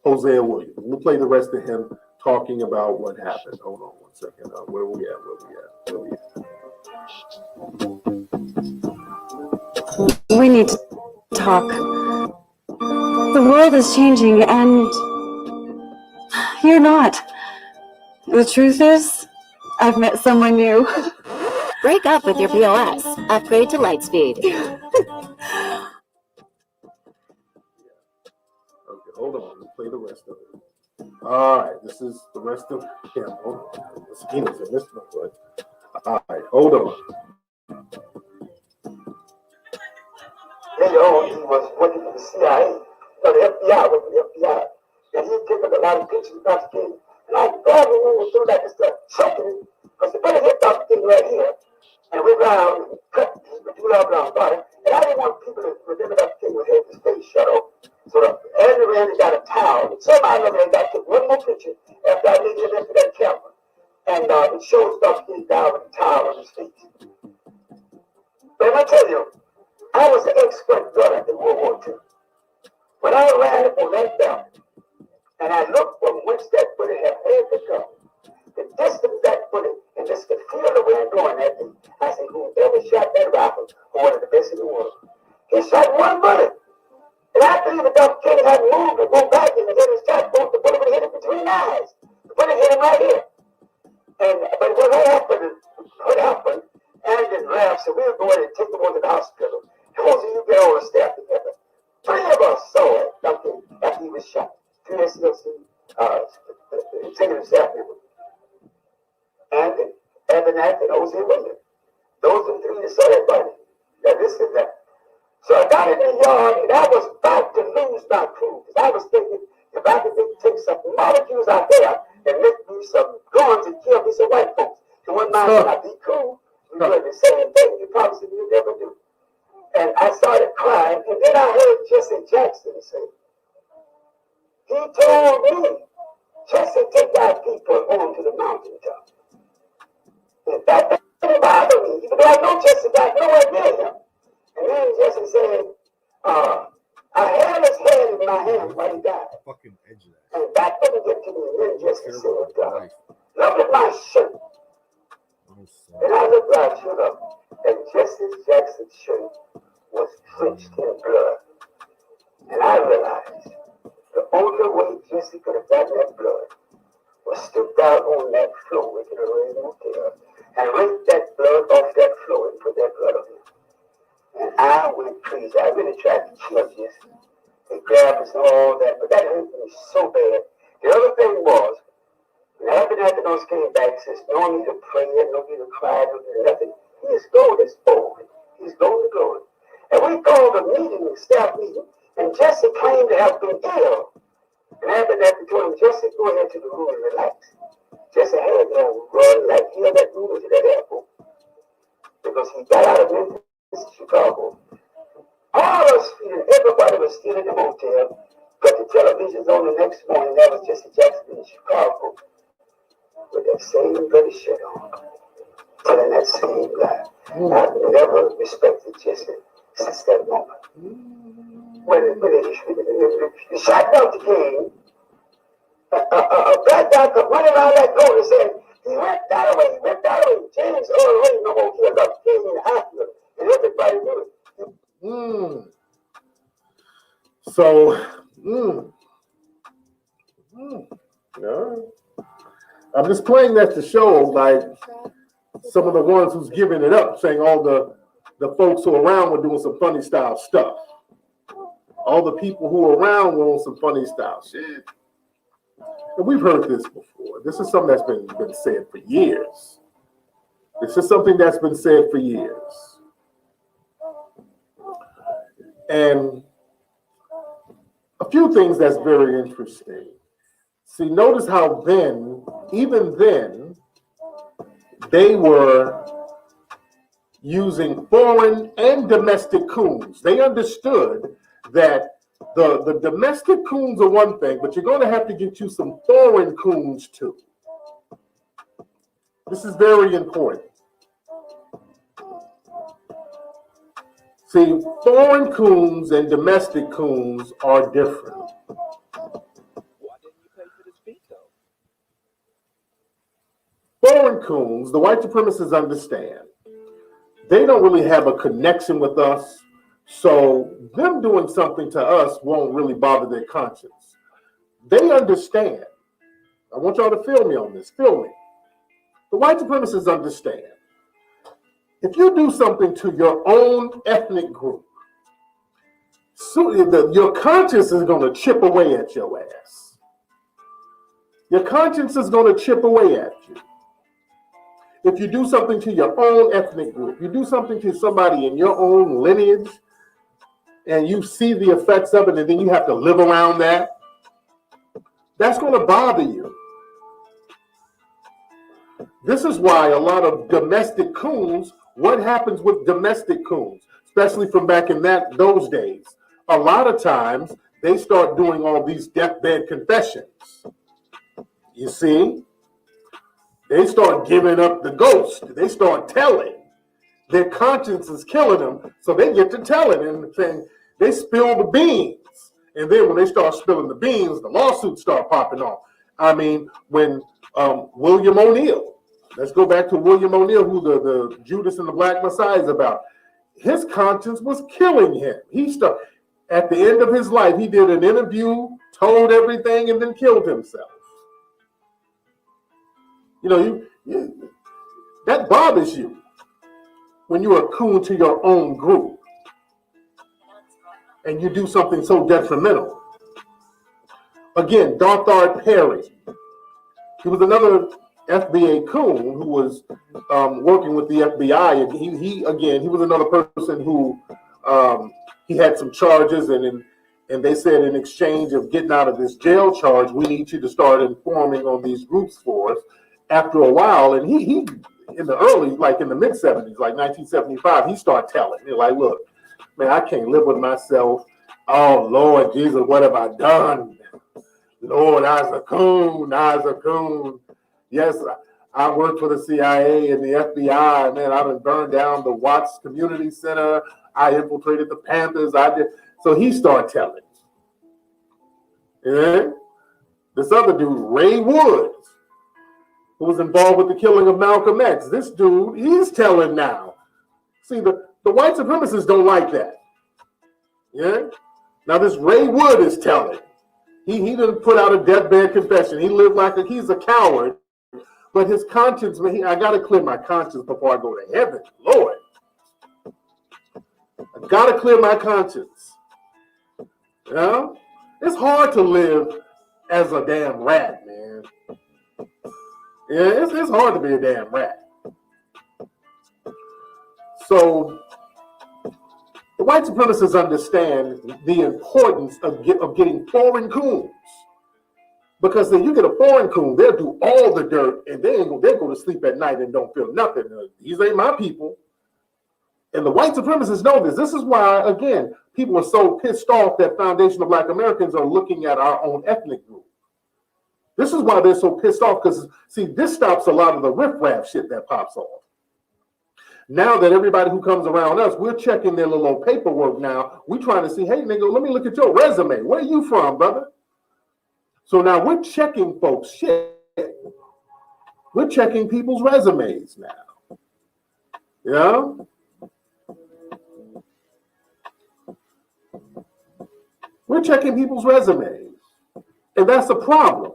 [SPEAKER 9] Hosea Williams. Let me play the rest of him talking about what happened. Hold on one second. Where we at?
[SPEAKER 14] We need to talk. The world is changing and you're not. The truth is, I've met someone new.
[SPEAKER 3] Break up with your POS. Upgrade to Lightspeed.
[SPEAKER 9] Okay, hold on. Let's play the rest of it. All right, this is the rest of him. Hold on. The skin's in this one. All right, hold on.
[SPEAKER 11] Later on, he was working for the CIA, or the FBI, working for the FBI. And he took up a lot of pictures of Dr. King. And I grabbed him and threw like this stuff, choking him. Because the better hit Dr. King right here. And went around and cut his medulla oblongata. And I didn't want people to remember Dr. King would have his face shut off. So Andrew Randy got a towel. And somehow or another, I took one more picture after I laid him into that camera. And it shows Dr. King down with a towel on his face. But I tell you, I was an expert gunner in World War II. When I ran on that belt, and I looked from whence that bullet had to come, the distance that bullet, and just could feel the wind going at me, I said, whoever shot that rifle was one of the best in the world. He shot one bullet. And I believe that Dr. King had moved to go back and get his shot, the bullet would hit him between the eyes. The bullet hit him right here. But what happened, Andrew laughed, so we were going to take him over to the hospital. Those of you get all the staff together. 3 of us saw it after he was shot. 3 SELC taking the staff member. And Abernathy and Hosea Williams. Those are the 3 that saw that body. Now this is that. So I got in the yard and I was about to lose my crew. Because I was thinking, if I could take some molecules out there and make me some guns and kill me some white folks. And one night when I be cool, we doing the same thing you probably said you never do. And I started crying, and then I heard Jesse Jackson say, he told me, Jesse, take our people And that didn't get to me. And then Jesse said, look at my shirt. And I looked right shirt up, and Jesse Jackson's shirt was drenched in blood. And I realized the only way Jesse could have gotten that blood was stood down on that floor in the Lorraine Motel and raked that blood off that floor and put that blood on him. And I went crazy. I really tried to kill Jesse. They grabbed us and all that, but that hurt me so bad. The other thing was, when Abernathy came back, says, no need to pray, no need to cry, no need to nothing. He is going this forward. He's going to glory. And we called a meeting, a staff meeting, and Jesse claimed to have been ill. And Abernathy told him, Jesse, go ahead to the room and relax. Jesse had to run like hell that room to that airport. Because he got out of Memphis to Chicago. All us feeling, everybody was still in the motel. Got the televisions on the next morning. That was Jesse Jackson in Chicago. With that same bloody shirt on. Telling that same lie. I've never respected Jesse since that moment. When the shot doctor came, a black doctor running around that door and said, he went that way, James Earl Ray no more killed up King in the hospital. And everybody knew it.
[SPEAKER 9] No. I'm just playing that to show, like, some of the ones who's giving it up, saying all the folks who are around were doing some funny style stuff. All the people who are around were on some funny style shit. And we've heard this before. This is something that's been said for years. This is something that's been said for years. And a few things that's very interesting. See, notice how even then, they were using foreign and domestic coons. They understood that the domestic coons are one thing, but you're going to have to get you some foreign coons too. This is very important. See, foreign coons and domestic coons are different. Foreign coons, the white supremacists understand, they don't really have a connection with us, so them doing something to us won't really bother their conscience. They understand. I want y'all to feel me on this. Feel me. The white supremacists understand. If you do something to your own ethnic group, your conscience is going to chip away at your ass. Your conscience is going to chip away at you. If you do something to your own ethnic group, you do something to somebody in your own lineage, and you see the effects of it, and then you have to live around that, that's going to bother you. This is why a lot of domestic coons, what happens with domestic coons, especially from back in those days, a lot of times they start doing all these deathbed confessions. You see? They start giving up the ghost. They start telling. Their conscience is killing them, so they get to telling and saying they spill the beans. And then when they start spilling the beans, the lawsuits start popping off. I mean, when William O'Neill, let's go back to William O'Neill, who the Judas and the Black Messiah is about. His conscience was killing him. At the end of his life, he did an interview, told everything, and then killed himself. You know, that bothers you when you're a coon to your own group and you do something so detrimental. Again, Darthard Perry. He was another FBA coon who was working with the FBI, and he was another person who he had some charges, and they said in exchange of getting out of this jail charge, we need you to start informing on these groups for us. After a while, and he in the early, like in the mid 70s, like 1975, he started telling me, like, look, man, I can't live with myself. Oh, Lord Jesus, what have I done? Lord, I was a coon. Yes, I worked for the CIA and the FBI, man. I done burned down the Watts Community Center. I infiltrated the Panthers. So he started telling. Yeah? This other dude, Ray Woods, who was involved with the killing of Malcolm X. This dude, he's telling now. See, the white supremacists don't like that. Yeah? Now this Ray Wood is telling. He didn't put out a deathbed confession. He lived like he's a coward. But his conscience, man, I got to clear my conscience before I go to heaven. Lord. I got to clear my conscience. You know? It's hard to live as a damn rat, man. Yeah, it's hard to be a damn rat. So the white supremacists understand the importance of getting foreign coons. Because if you get a foreign coon, they'll do all the dirt and they'll go to sleep at night and don't feel nothing. These ain't my people. And the white supremacists know this. This is why, again, people are so pissed off that Foundation of Black Americans are looking at our own ethnic group. This is why they're so pissed off, because, see, this stops a lot of the riffraff shit that pops off. Now that everybody who comes around us, we're checking their little paperwork now. We're trying to see, hey, nigga, let me look at your resume. Where you from, brother? So now we're checking folks' shit. We're checking people's resumes now. Yeah? We're checking people's resumes. And that's a problem.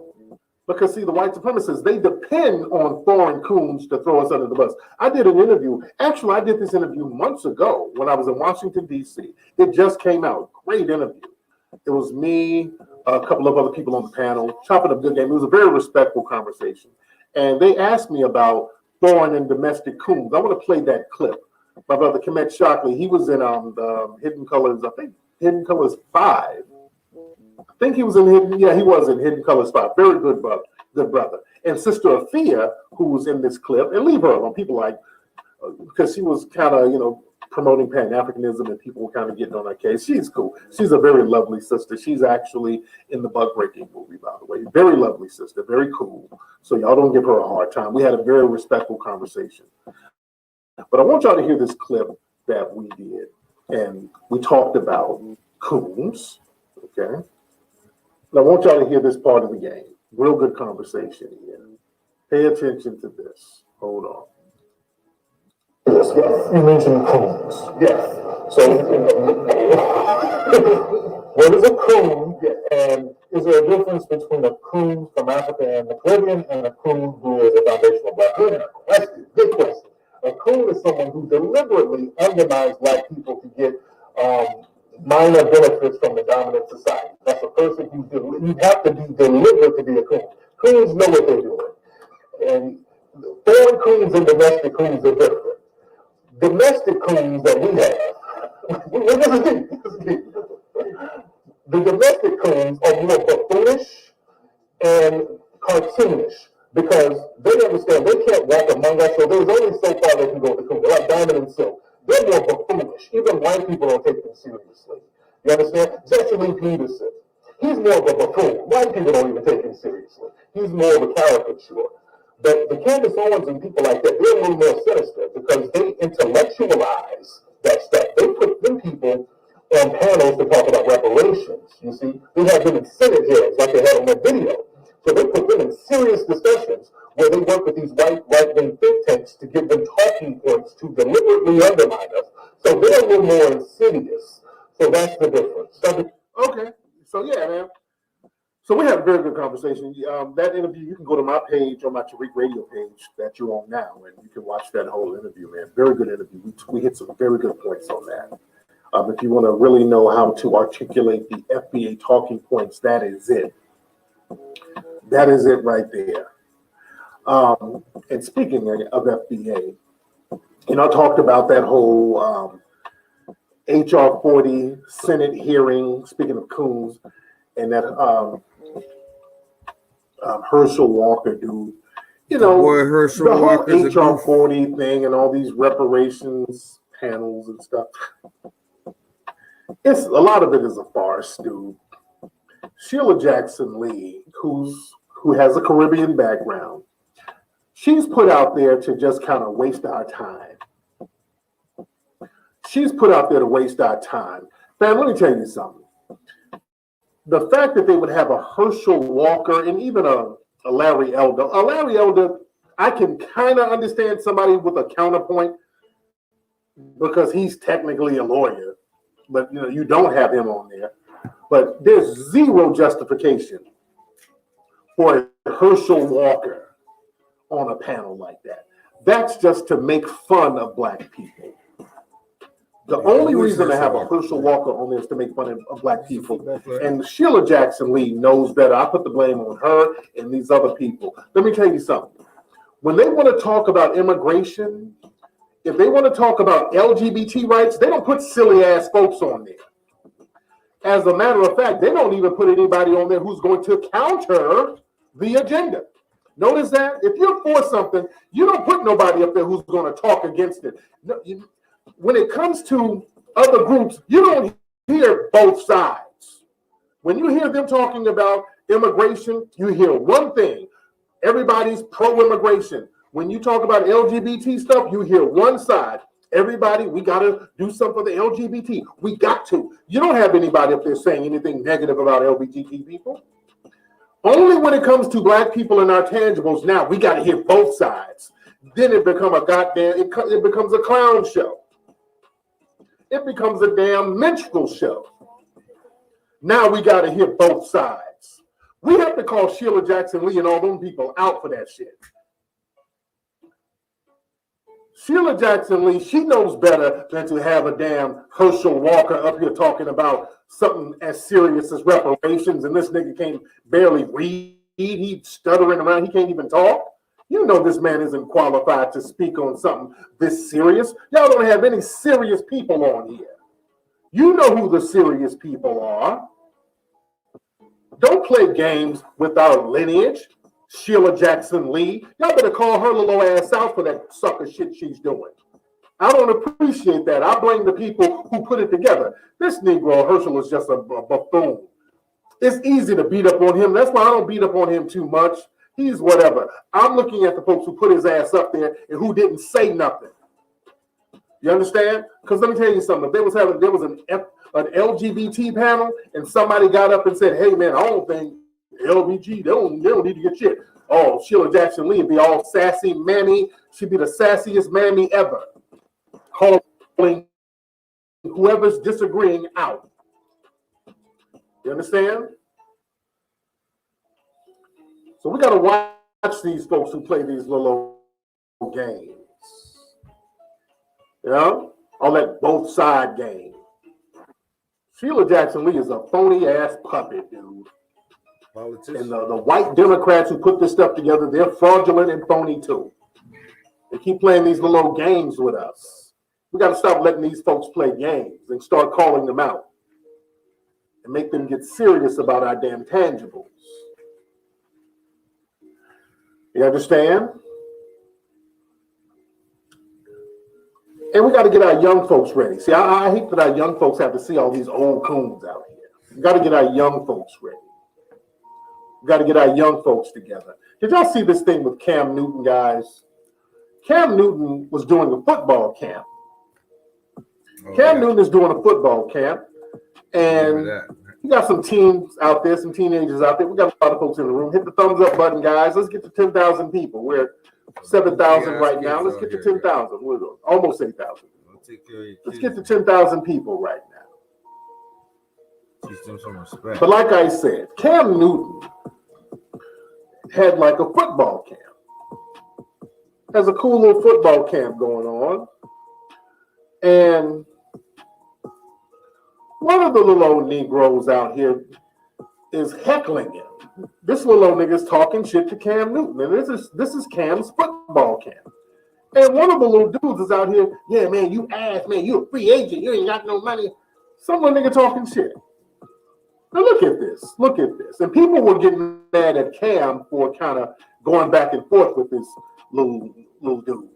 [SPEAKER 9] Because, see, the white supremacists, they depend on foreign coons to throw us under the bus. I did an interview. Actually, I did this interview months ago when I was in Washington, D.C. It just came out. Great interview. It was me, a couple of other people on the panel, chopping up good game. It was a very respectful conversation. And they asked me about foreign and domestic coons. I want to play that clip. My brother, Kemet Shockley, he was in the Hidden Colors, I think Hidden Colors 5. I think he was in he was in Hidden Colors 5. Very good brother. And Sister Afia, who was in this clip, and leave her alone. People like, because she was kind of, promoting Pan-Africanism and people were kind of getting on her case. She's cool. She's a very lovely sister. She's actually in the Bug Breaking movie, by the way. Very lovely sister, very cool. So y'all don't give her a hard time. We had a very respectful conversation. But I want y'all to hear this clip that we did. And we talked about coons, okay? And I want y'all to hear this part of the game. Real good conversation here. Pay attention to this. Hold on.
[SPEAKER 15] Yes, you mentioned coons. Yes. So, what is a coon? And is there a difference between a coon from Africa and the Caribbean and a coon who is a foundational Black American? Good question. A coon is someone who deliberately undermines Black people to get minor benefits from the dominant society. That's a person you have to be deliberate to be a coon. Coons know what they're doing. And foreign coons and domestic coons are different. Domestic coons that we have, the domestic coons are more buffoonish and cartoonish because they understand they can't walk among us, so there's only so far they can go with the coon. They're like Diamond and Silk. They're more buffoonish. Even white people don't take them seriously. You understand? Jesse Lee Peterson, he's more of a buffoon. White people don't even take him seriously. He's more of a caricature. But the Candace Owens and people like that, they're a little more sinister because they intellectualize that stuff. They put them people on panels to talk about reparations, you see. They have them in Senate jails like they had on that video. So they put them in serious discussions where they work with these right-wing think tanks to give them talking points to deliberately undermine us. So they're a little more insidious. So that's the difference.
[SPEAKER 9] Okay. So yeah, man. So we had a very good conversation. That interview, you can go to my page on my Tariq Radio page that you're on now, and you can watch that whole interview, man. Very good interview. We hit some very good points on that. If you want to really know how to articulate the FBA talking points, that is it. That is it right there. And speaking of FBA, I talked about that whole HR 40 Senate hearing, speaking of coons, and that Herschel Walker dude,
[SPEAKER 1] Herschel
[SPEAKER 9] the whole
[SPEAKER 1] Walker's
[SPEAKER 9] HR 40 thing and all these reparations panels and stuff. A lot of it is a farce, dude. Sheila Jackson Lee, who has a Caribbean background, she's put out there to just kind of waste our time. She's put out there to waste our time. Man, let me tell you something. the fact that they would have a Herschel Walker and even a Larry Elder. A Larry Elder, I can kind of understand somebody with a counterpoint because he's technically a lawyer, but you don't have him on there. But there's zero justification for a Herschel Walker on a panel like that. That's just to make fun of black people. The only reason to have a Herschel Walker on there is to make fun of black people. And Sheila Jackson Lee knows better. I put the blame on her and these other people. Let me tell you something. When they want to talk about immigration, if they want to talk about LGBT rights, they don't put silly ass folks on there. As a matter of fact, they don't even put anybody on there who's going to counter the agenda. Notice that if you're for something, you don't put nobody up there who's going to talk against it. No, when it comes to other groups, you don't hear both sides. When you hear them talking about immigration, you hear one thing. Everybody's pro-immigration. When you talk about LGBT stuff, you hear one side. Everybody, we got to do something for the LGBT. We got to. You don't have anybody up there saying anything negative about LGBT people. Only when it comes to black people and our tangibles, now we got to hear both sides. Then it becomes it becomes a clown show. It becomes a damn minstrel show. Now we got to hear both sides. We have to call Sheila Jackson Lee and all them people out for that shit. Sheila Jackson Lee, she knows better than to have a damn Herschel Walker up here talking about something as serious as reparations, and this nigga can't barely read. He's stuttering around. He can't even talk. You know this man isn't qualified to speak on something this serious. Y'all don't have any serious people on here. You know who the serious people are. Don't play games with our lineage. Sheila Jackson Lee. Y'all better call her little ass out for that sucker shit she's doing. I don't appreciate that. I blame the people who put it together. This Negro Herschel is just a buffoon. It's easy to beat up on him. That's why I don't beat up on him too much. He's whatever. I'm looking at the folks who put his ass up there and who didn't say nothing. You understand? Because let me tell you something. There was an LGBT panel and somebody got up and said, "Hey man, I don't think LBG, they don't need to get shit." Oh, Sheila Jackson Lee would be all sassy mammy. She'd be the sassiest mammy ever. Calling whoever's disagreeing out. You understand? So we got to watch these folks who play these little games. You know? All that both side game. Sheila Jackson Lee is a phony ass puppet, dude. And the white Democrats who put this stuff together, they're fraudulent and phony too. They keep playing these little games with us. We got to stop letting these folks play games and start calling them out and make them get serious about our damn tangibles. You understand? And we got to get our young folks ready. See, I hate that our young folks have to see all these old coons out here. We got to get our young folks ready. We got to get our young folks together. Did y'all see this thing with Cam Newton, guys? Cam Newton was doing a football camp. Newton is doing a football camp. And we got some teams out there, some teenagers out there. We got a lot of folks in the room. Hit the thumbs up button, guys. Let's get to 10,000 people. We're at 7,000 right now. Let's get to 10,000. We're almost 8,000. Let's get to 10,000 people right now.
[SPEAKER 1] Teach them some respect.
[SPEAKER 9] But like I said, Cam Newton had like a football camp. Has a cool little football camp going on. And one of the little old Negroes out here is heckling him. This little old nigga's talking shit to Cam Newton. And this is Cam's football camp. And one of the little dudes is out here, "Yeah, man, you ass, man, you a free agent. You ain't got no money." Some little nigga talking shit. Now look at this. Look at this. And people were getting mad at Cam for kind of going back and forth with this little dude.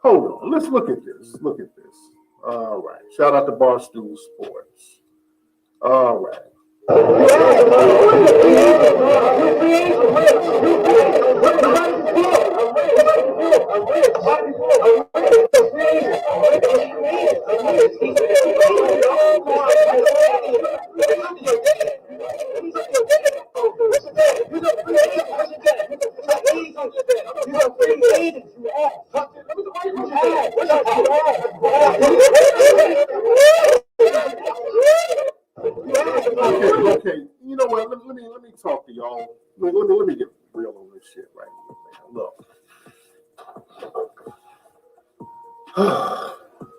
[SPEAKER 9] Hold on. Let's look at this. Look at this. All right. Shout out to Barstool Sports. All right. let me get real on this shit right here, man. Look.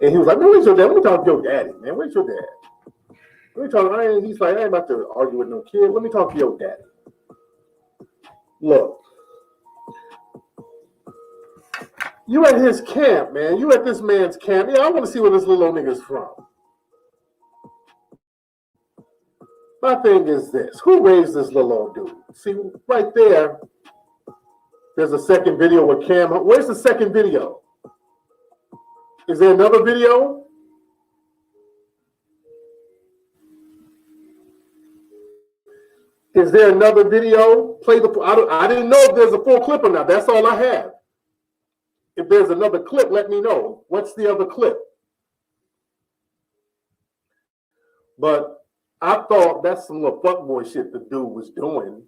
[SPEAKER 9] And he was like, man, where's your dad? Let me talk to your daddy, man. Where's your dad? Let me talk. He's like, I ain't about to argue with no kid. Let me talk to your daddy. Look. You at his camp, man. You at this man's camp. Yeah, I want to see where this little old nigga's from. My thing is this. Who raised this little old dude? See, right there, there's a second video with Cam. Where's the second video? Is there another video? Is there another video? Play the. I didn't know if there's a full clip or not. That's all I have. If there's another clip, let me know. What's the other clip? But I thought that's some little fuckboy shit the dude was doing.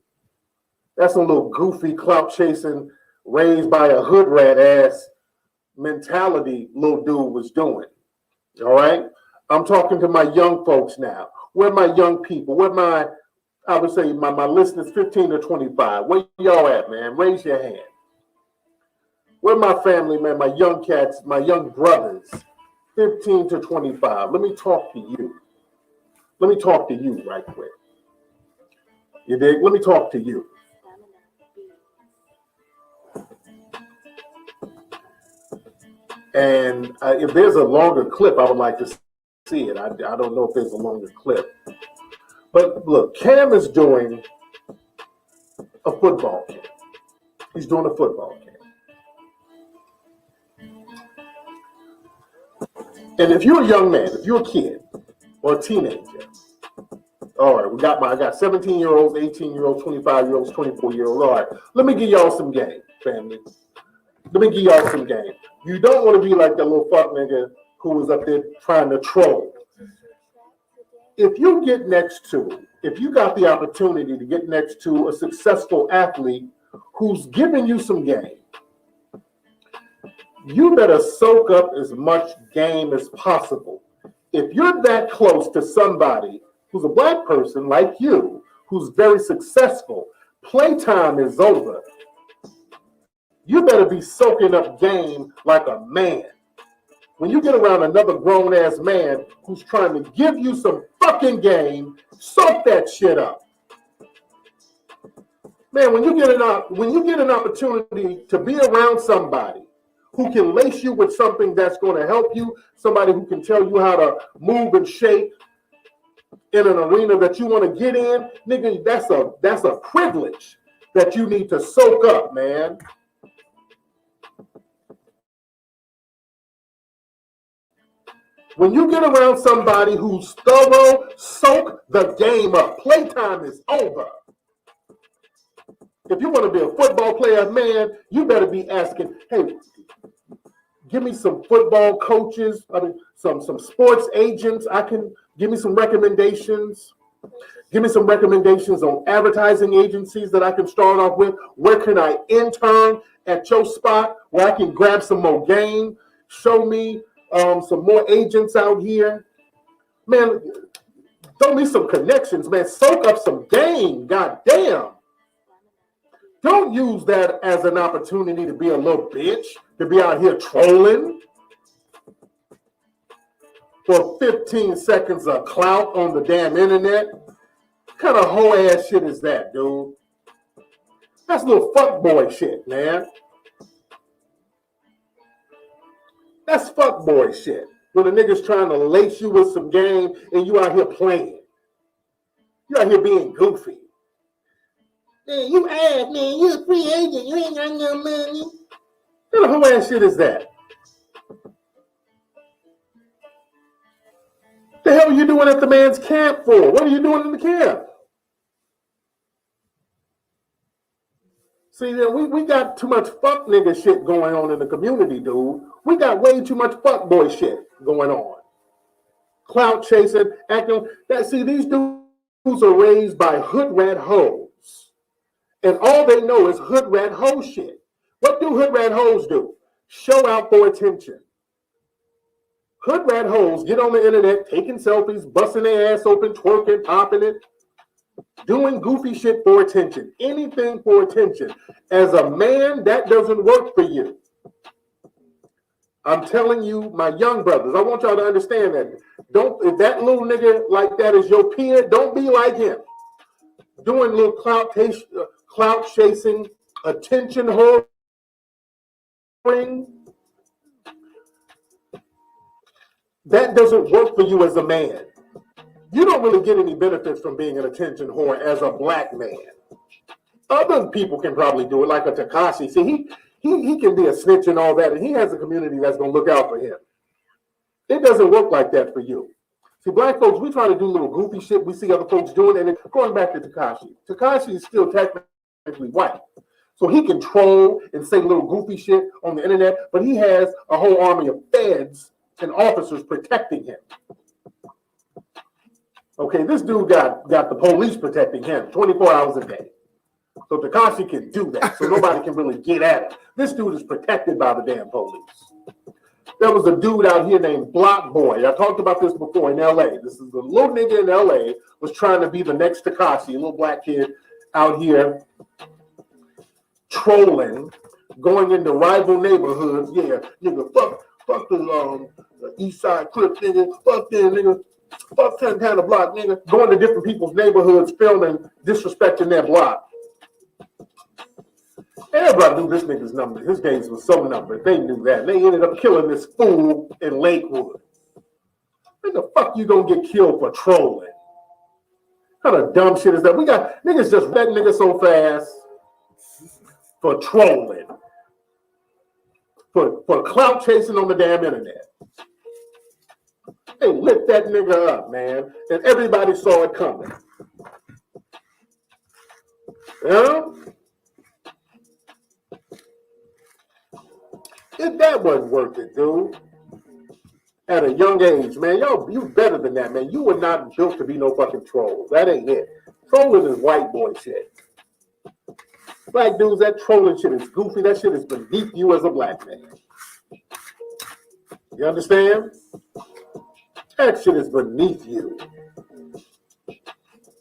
[SPEAKER 9] That's some little goofy clout chasing, raised by a hood rat ass mentality little dude was doing. All right? I'm talking to my young folks now. Where my young people? Where my, I would say my listeners 15 to 25. Where y'all at, man? Raise your hand. Where my family, man, my young cats, my young brothers, 15 to 25. Let me talk to you. Let me talk to you right quick. You dig? Let me talk to you. And if there's a longer clip, I would like to see it. I don't know if there's a longer clip. But look, Cam is doing a football camp. He's doing a football camp. And if you're a young man, if you're a kid or a teenager, all right, I got 17-year-olds, 18-year-olds, 25-year-olds, 24-year-olds. All right, let me give y'all some game, family. Let me give y'all some game. You don't want to be like that little fuck nigga who was up there trying to troll. If you got the opportunity to get next to a successful athlete who's giving you some game, you better soak up as much game as possible. If you're that close to somebody who's a black person like you, who's very successful, playtime is over. You better be soaking up game like a man. When you get around another grown-ass man who's trying to give you some fucking game, soak that shit up. Man, when you get an opportunity to be around somebody who can lace you with something that's going to help you, somebody who can tell you how to move and shake in an arena that you want to get in, nigga, that's a privilege that you need to soak up, man. When you get around somebody who's thorough, soak the game up. Playtime is over. If you want to be a football player, man, you better be asking, hey, give me some football coaches, some sports agents. Give me some recommendations. Give me some recommendations on advertising agencies that I can start off with. Where can I intern at your spot where I can grab some more game? Show me some more agents out here. Man, throw me some connections, man. Soak up some game, goddamn. Don't use that as an opportunity to be a little bitch, to be out here trolling for 15 seconds of clout on the damn internet. What kind of hoe ass shit is that, dude? That's little fuckboy shit, man. That's fuckboy shit. When a nigga's trying to lace you with some game and you out here playing. You out here being goofy. Man, you ass, man. You a free agent. You ain't got no money. What kind of hoe ass shit is that? The hell are you doing at the man's camp for? What are you doing in the camp? See, we got too much fuck nigga shit going on in the community, dude. We got way too much fuck boy shit going on. Clout chasing, acting. See, these dudes are raised by hood rat hoes. And all they know is hood rat hoe shit. What do hood rat hoes do? Show out for attention. Hood rat hoes get on the internet, taking selfies, busting their ass open, twerking, popping it. Doing goofy shit for attention. Anything for attention. As a man, that doesn't work for you. I'm telling you, my young brothers, I want y'all to understand that. If that little nigga like that is your peer, don't be like him. Doing little clout chasing, attention whoring. That doesn't work for you as a man. You don't really get any benefits from being an attention whore as a black man. Other people can probably do it, like a Tekashi. See, he can be a snitch and all that, and he has a community that's going to look out for him. It doesn't work like that for you. See, black folks, we try to do little goofy shit we see other folks doing, and then going back to Tekashi. Tekashi is still technically white. So he can troll and say little goofy shit on the internet, but he has a whole army of feds and officers protecting him. Okay, this dude got the police protecting him 24 hours a day. So Tekashi can do that, so nobody can really get at him. This dude is protected by the damn police. There was a dude out here named Block Boy. I talked about this before in LA. This is a little nigga in LA was trying to be the next Tekashi, a little black kid out here trolling, going into rival neighborhoods. Yeah, nigga, fuck the East Side Crip nigga, fuck them nigga, fuck 10 Town Block nigga, going to different people's neighborhoods, filming, disrespecting their block. Everybody knew this nigga's number. His days was so numbered. They knew that. They ended up killing this fool in Lakewood. When the fuck you gonna get killed for trolling? What kind of dumb shit is that? We got niggas just let niggas so fast for trolling. For clout chasing on the damn internet. They lit that nigga up, man. And everybody saw it coming. Yeah? If that wasn't worth it, dude, at a young age, man, you better than that, man. You were not built to be no fucking troll. That ain't it. Trolling is white boy shit. Black dudes, that trolling shit is goofy. That shit is beneath you as a black man. You understand? That shit is beneath you.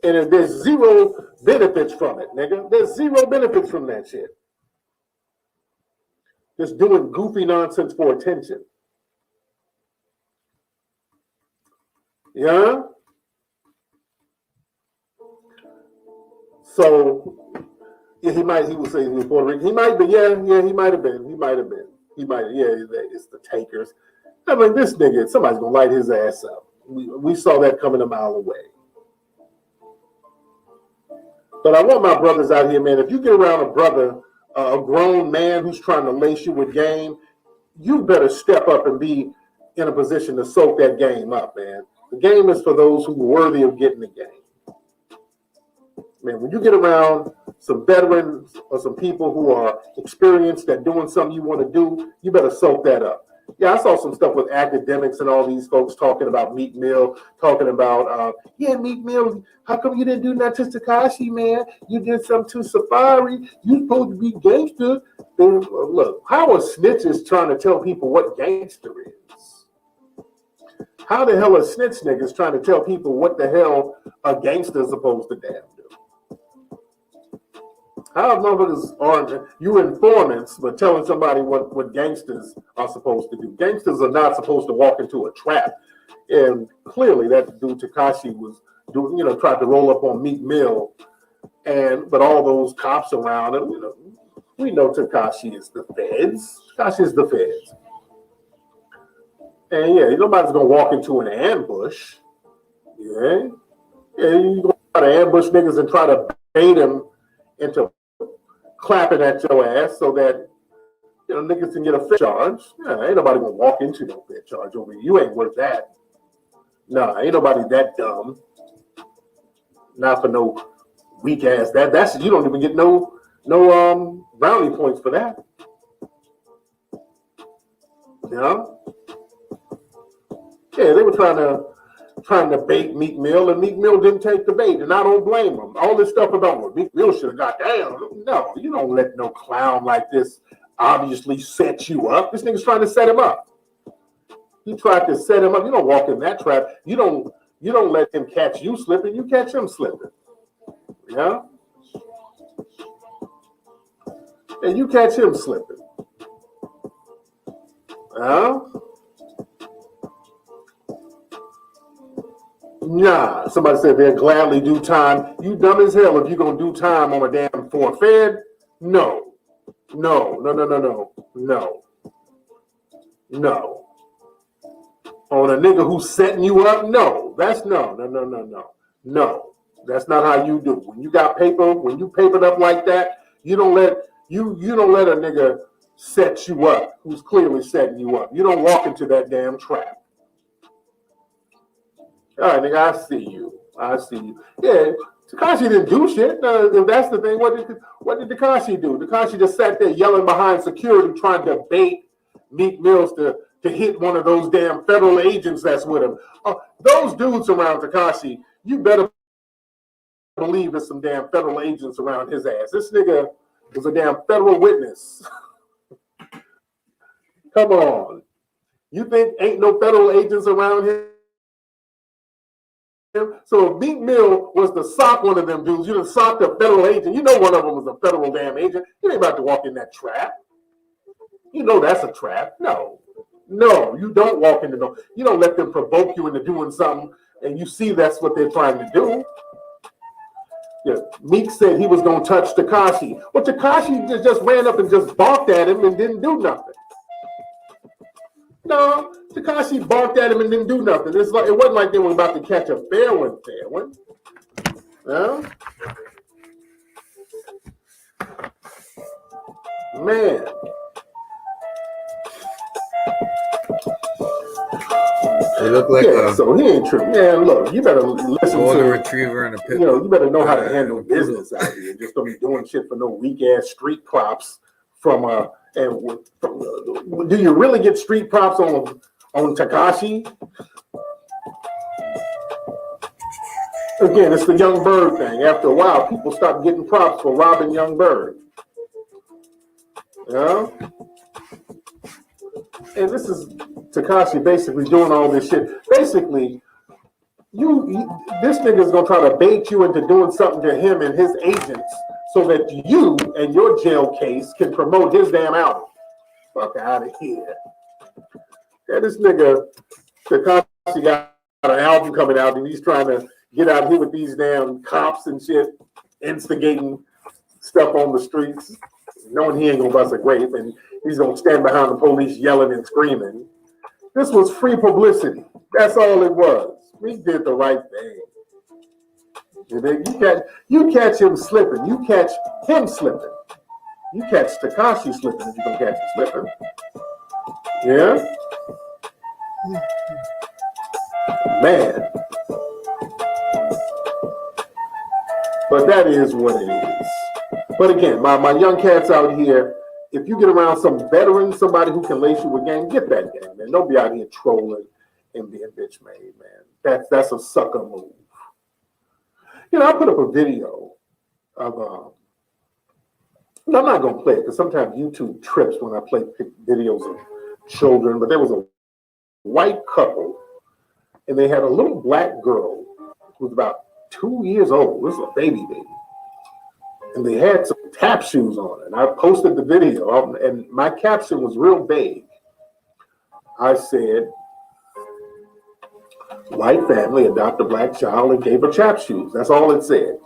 [SPEAKER 9] And there's zero benefits from it, nigga. There's zero benefits from that shit. Just doing goofy nonsense for attention. Yeah? So, yeah, he was saying he was Puerto Rican. He might be, yeah, he might have been. It's the takers. I mean, this nigga, somebody's gonna light his ass up. We saw that coming a mile away. But I want my brothers out here, man, if you get around a brother, a grown man who's trying to lace you with game, you better step up and be in a position to soak that game up, man. The game is for those who are worthy of getting the game. Man, when you get around some veterans or some people who are experienced at doing something you want to do, you better soak that up. Yeah, I saw some stuff with academics and all these folks talking about Meek Mill, talking about, Meek Mill, how come you didn't do nothing to Tekashi, man? You did something to Safari. You supposed to be gangster. Then, look, how are snitches trying to tell people what gangster is? How the hell are snitch niggas trying to tell people what the hell a gangster is supposed to damn do? How motherfuckers are you informants for telling somebody what gangsters are supposed to do? Gangsters are not supposed to walk into a trap. And clearly that dude Tekashi was doing, tried to roll up on Meek Mill, but all those cops around him, we know Tekashi is the feds. Tekashi is the feds. And yeah, nobody's gonna walk into an ambush. Yeah. Yeah, you gonna try to ambush niggas and try to bait them into clapping at your ass so that niggas can get a fair charge. Yeah, ain't nobody gonna walk into no fair charge over you. You ain't worth that. Nah, ain't nobody that dumb. Not for no weak ass. That's you don't even get no brownie points for that. Yeah, they were trying to bait Meek Mill, and Meek Mill didn't take the bait, and I don't blame him. All this stuff about what Meek Mill should have got down. No, you don't let no clown like this obviously set you up. This nigga's trying to set him up. He tried to set him up. You don't walk in that trap. You don't let him catch you slipping. You catch him slipping. Yeah? And you catch him slipping. Huh? Nah. Somebody said they'll gladly do time. You dumb as hell if you're going to do time on a damn for a Fed? No. No. No, no, no, no. No. No. On a nigga who's setting you up? No. That's no. No, no, no, no. No. That's not how you do. When you got paper, when you papered up like that, you don't let a nigga set you up who's clearly setting you up. You don't walk into that damn trap. All right, nigga, I see you. Yeah, Tekashi didn't do shit. If that's the thing, what did Tekashi do? Tekashi just sat there yelling behind security, trying to bait Meek Mills to hit one of those damn federal agents that's with him. Those dudes around Tekashi, you better believe there's some damn federal agents around his ass. This nigga was a damn federal witness. Come on. You think ain't no federal agents around him? So if Meek Mill was to sock one of them dudes, you'd have socked a federal agent. You know one of them was a federal damn agent. You ain't about to walk in that trap. You know that's a trap. No, you don't walk into no. You don't let them provoke you into doing something, and you see that's what they're trying to do. Yeah, Meek said he was going to touch Tekashi. Well, Tekashi just ran up and just barked at him and didn't do nothing. No, Tekashi barked at him and didn't do nothing. It wasn't like they were about to catch a fair one. Yeah? Man.
[SPEAKER 1] They look like
[SPEAKER 9] so he ain't tripping. Yeah, look, you better listen
[SPEAKER 1] golden
[SPEAKER 9] to
[SPEAKER 1] retriever and a pit.
[SPEAKER 9] You better know how to handle business out here. Just don't be doing shit for no weak ass street props from do you really get street props on Tekashi? Again, it's the Young Bird thing. After a while, people stop getting props for robbing Young Bird. Yeah? And this is Tekashi basically doing all this shit. Basically, this nigga is gonna try to bait you into doing something to him and his agents so that you and your jail case can promote his damn album. Fuck out of here. Yeah, this nigga Tekashi got an album coming out and he's trying to get out here with these damn cops and shit, instigating stuff on the streets, knowing he ain't gonna bust a grape, and he's gonna stand behind the police yelling and screaming. This was free publicity. That's all it was. We did the right thing. And then you catch him slipping. You catch him slipping. You catch Tekashi slipping if you gonna catch him slipping. Yeah? Man. But that is what it is. But again, my young cats out here, if you get around some veteran, somebody who can lace you with game, get that game, man. Don't be out here trolling and being bitch made, man. That's a sucker move. I put up a video of I'm not gonna play it because sometimes YouTube trips when I play videos of children, but there was a white couple and they had a little black girl who was about 2 years old. This is a baby. And they had some tap shoes on, and I posted the video, and my caption was real vague. I said, white family adopt a black child and gave her tap shoes. That's all it said.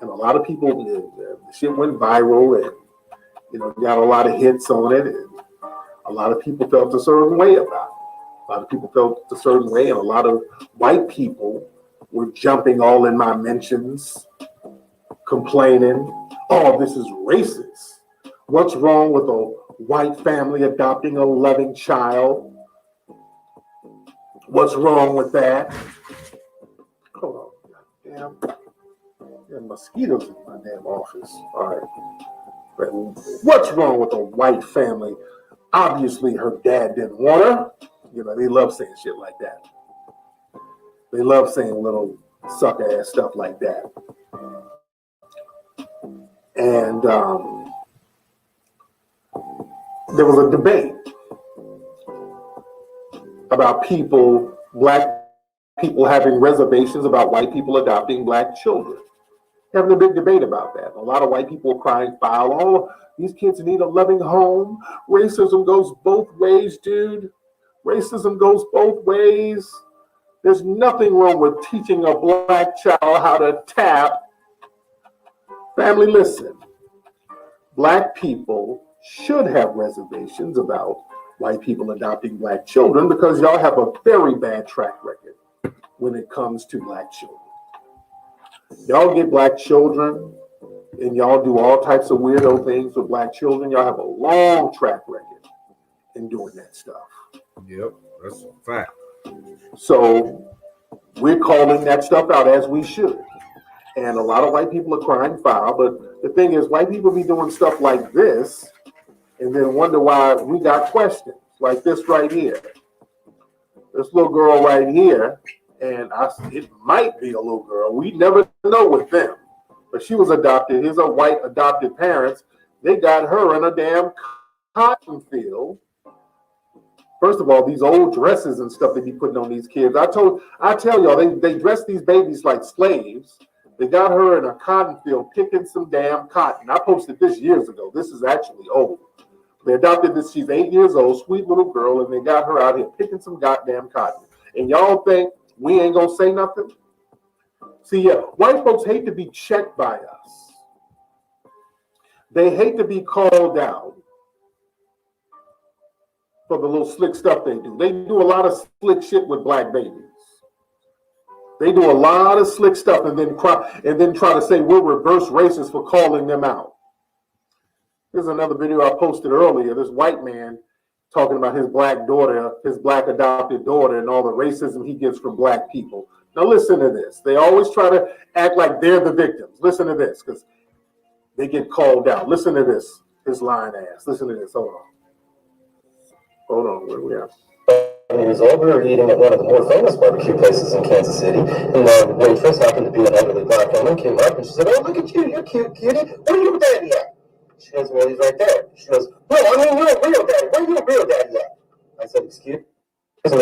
[SPEAKER 9] And a lot of people, the shit went viral, and got a lot of hits on it, and a lot of people felt a certain way about it. A lot of people felt a certain way, and a lot of white people were jumping all in my mentions, complaining, oh, this is racist. What's wrong with a white family adopting a loving child? What's wrong with that? Hold on. Damn mosquitoes in my damn office. All right. But what's wrong with a white family? Obviously, her dad didn't want her. They love saying shit like that. They love saying little sucker ass stuff like that. And there was a debate about black people having reservations about white people adopting black children. having a big debate about that. A lot of white people are crying foul. Oh, these kids need a loving home. Racism goes both ways, dude. Racism goes both ways. There's nothing wrong with teaching a black child how to tap. Family, listen. Black people should have reservations about white people adopting black children because y'all have a very bad track record when it comes to black children. Y'all get black children and y'all do all types of weirdo things with black children. Y'all have a long track record in doing that stuff.
[SPEAKER 1] Yep, that's a fact.
[SPEAKER 9] So we're calling that stuff out as we should. And a lot of white people are crying foul, but the thing is, white people be doing stuff like this and then wonder why we got questions like this right here. This little girl right here, and it might be a little girl. We never know with them. But she was adopted. Here's her white adopted parents. They got her in a damn cotton field. First of all, these old dresses and stuff they be putting on these kids. I tell y'all, they dress these babies like slaves. They got her in a cotton field picking some damn cotton. I posted this years ago. This is actually old. They adopted this. She's 8 years old, sweet little girl, and they got her out here picking some goddamn cotton. And y'all think we ain't gonna say nothing? See, yeah, white folks hate to be checked by us. They hate to be called out for the little slick stuff they do. They do a lot of slick shit with black babies. They do a lot of slick stuff and then try to say we're reverse racist for calling them out. Here's another video I posted earlier. This white man talking about his black daughter, his black adopted daughter, and all the racism he gets from black people. Now listen to this. They always try to act like they're the victims. Listen to this, because they get called out. Listen to this. His lying ass. Listen to this. Hold on. Where we at?
[SPEAKER 16] When he was old, we were eating at one of the more famous barbecue places in Kansas City, and the waitress happened to be an elderly black woman, came up and she said, "Oh, look at you, you're cute, cutie. Where your daddy at?" She goes, "Well, he's right there." She goes, "No, I mean, you're a real daddy. Where your real daddy at?" I said, "Excuse me,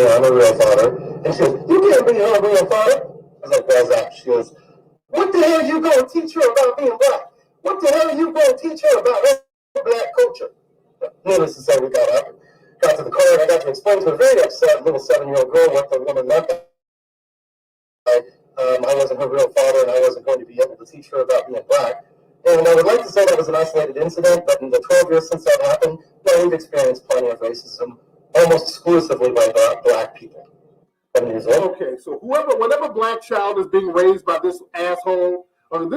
[SPEAKER 16] I'm a real father." And she goes, "You can't be a real father." I was like, "Why's that?" She goes, "What the hell you going to teach her about being black? What the hell you going to teach her about black culture?" Needless to say, we got to the car, and I got to explain to a very upset little 7-year-old girl what the woman meant. I wasn't her real father, and I wasn't going to be able to teach her about being black. And I would like to say that was an isolated incident, but in the 12 years since that happened, we've experienced plenty of racism, almost exclusively by black people. 7 years old.
[SPEAKER 9] Okay, so whenever black child is being raised by this asshole,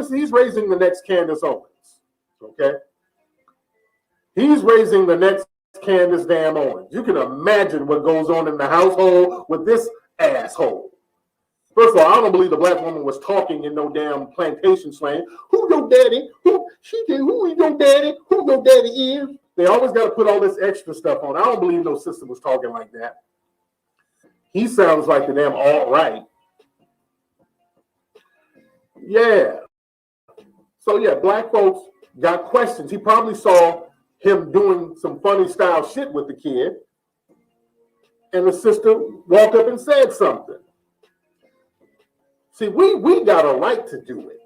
[SPEAKER 9] he's raising the next Candace Owens. Okay, he's raising the next Candace damn Owens. You can imagine what goes on in the household with this asshole. First of all, I don't believe the black woman was talking in no damn plantation slang. Who your daddy? Who is your daddy? Who your daddy is? They always got to put all this extra stuff on. I don't believe no sister was talking like that. He sounds like the damn alt-right. Yeah. So yeah, black folks got questions. He probably saw him doing some funny style shit with the kid, and the sister walked up and said something. See, we got a right to do it.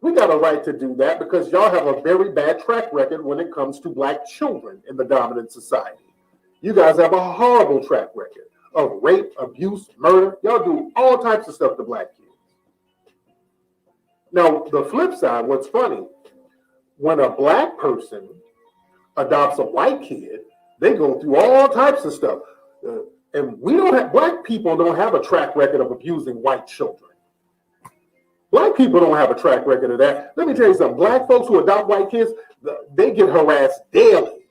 [SPEAKER 9] We got a right to do that because y'all have a very bad track record when it comes to black children in the dominant society. You guys have a horrible track record of rape, abuse, murder. Y'all do all types of stuff to black kids. Now, the flip side, what's funny, when a black person adopts a white kid, they go through all types of stuff. And black people don't have a track record of abusing white children. Black people don't have a track record of that. Let me tell you something. Black folks who adopt white kids, they get harassed daily.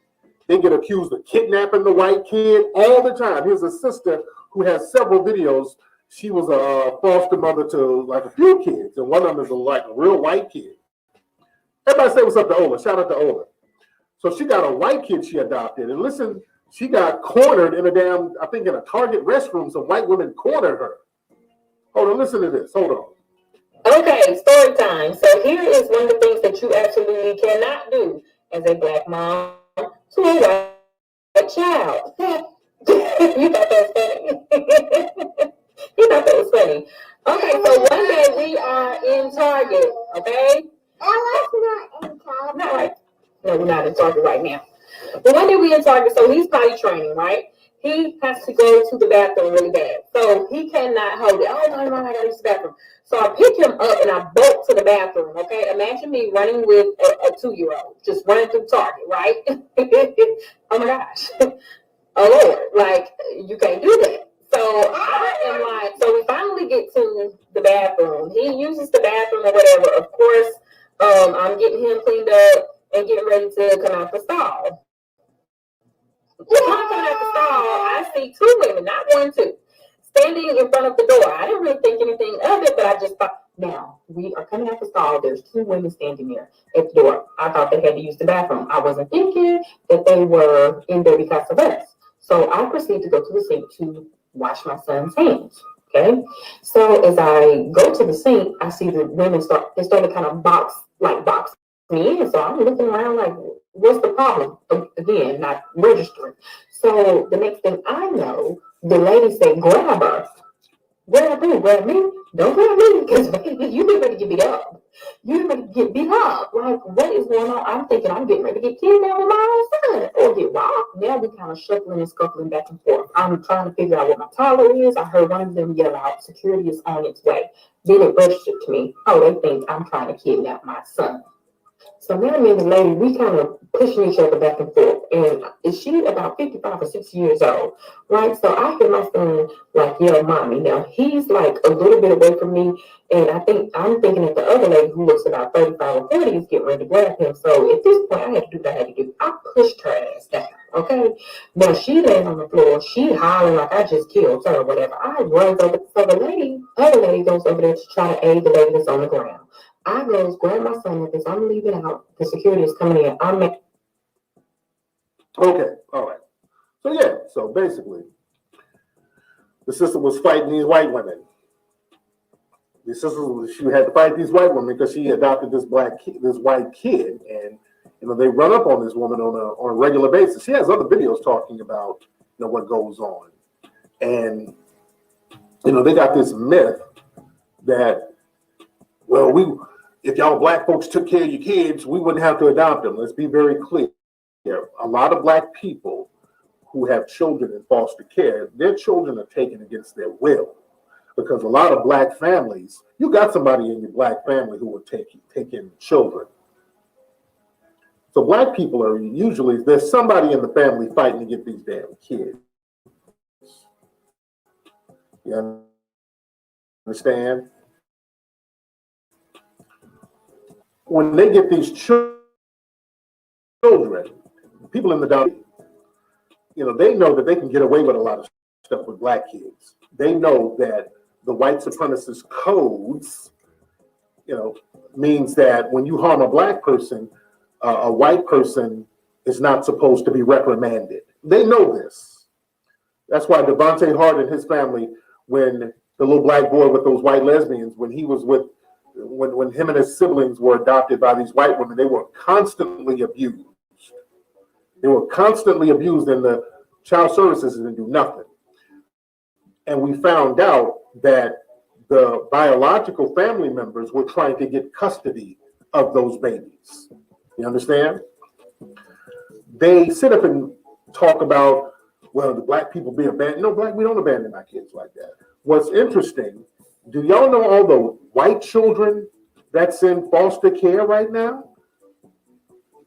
[SPEAKER 9] They get accused of kidnapping the white kid all the time. Here's a sister who has several videos. She was a foster mother to like a few kids, and one of them is a real white kid. Everybody say what's up to Ola. Shout out to Ola. So she got a white kid she adopted. And listen, she got cornered in in a Target restroom. Some white women cornered her. Hold on, listen to this. Hold on.
[SPEAKER 17] Okay, story time. So here is one of the things that you absolutely cannot do as a black mom to a white child. You thought that was funny? He thought that was funny. Okay, so one day we are in Target, okay? Not right. No, we're not in Target right now. But one day we in Target, so he's potty training, right? He has to go to the bathroom really bad. So he cannot hold it. Oh, no, I gotta use the bathroom. So I pick him up and I bolt to the bathroom, okay? Imagine me running with a 2-year-old, just running through Target, right? Oh my gosh. Oh Lord, like, you can't do that. So I am like, so we finally get to the bathroom. He uses the bathroom or whatever. Of course, I'm getting him cleaned up and getting ready to come out the stall. When I'm coming out the stall, I see 2 women, not 1, 2, standing in front of the door. I didn't really think anything of it, but I just thought, now, we are coming out the stall. There's 2 women standing there at the door. I thought they had to use the bathroom. I wasn't thinking that they were in there because of us. So I proceed to go to the sink to wash my son's hands. Okay. So as I go to the sink, I see the women start to kind of box me in. So I'm looking around like, what's the problem? Again, not registering. So the next thing I know, the lady said, grab her. Grab who? Grab me? Don't grab me, because you get ready to get beat up. You get ready to get beat up. Like, what is going on? I'm thinking I'm getting ready to get kidnapped with my own son or get robbed. Now we're kind of shuffling and scuffling back and forth. I'm trying to figure out what my toddler is. I heard one of them yell out, security is on its way. Then it registered to me, oh, they think I'm trying to kidnap my son. So now me and the lady, we kind of pushing each other back and forth. And she about 55 or 60 years old, right? So I hear my son like yell, mommy. Now he's like a little bit away from me. And I'm thinking that the other lady who looks about 35 or 40 is getting ready to grab him. So at this point, I had to do what I had to do. I pushed her ass down, okay? Now she lays on the floor. She hollering like I just killed her or whatever. I run over. So the other lady goes over there to try to aid the lady that's on the ground. I goes, grab my son with this. I'm leaving out. The security is coming in.
[SPEAKER 9] Okay, all right. So yeah, so basically, the sister was fighting these white women. The sister, she had to fight these white women because she adopted this white kid, and they run up on this woman on a regular basis. She has other videos talking about what goes on, and they got this myth that, well, if y'all black folks took care of your kids, we wouldn't have to adopt them. Let's be very clear. A lot of black people who have children in foster care, their children are taken against their will, because a lot of black families, you got somebody in your black family who will take in children. So black people are usually, there's somebody in the family fighting to get these damn kids. You understand? When they get these children, people in the South, they know that they can get away with a lot of stuff with black kids. They know that the white supremacist codes, means that when you harm a black person, a white person is not supposed to be reprimanded. They know this. That's why Devontae Hart and his family, when the little black boy with those white lesbians, when him and his siblings were adopted by these white women, they were constantly abused. They were constantly abused, and the child services didn't do nothing. And we found out that the biological family members were trying to get custody of those babies. You understand? They sit up and talk about, well, the black people be abandoned. No, we don't abandon our kids like that. What's interesting, do y'all know all the white children that's in foster care right now?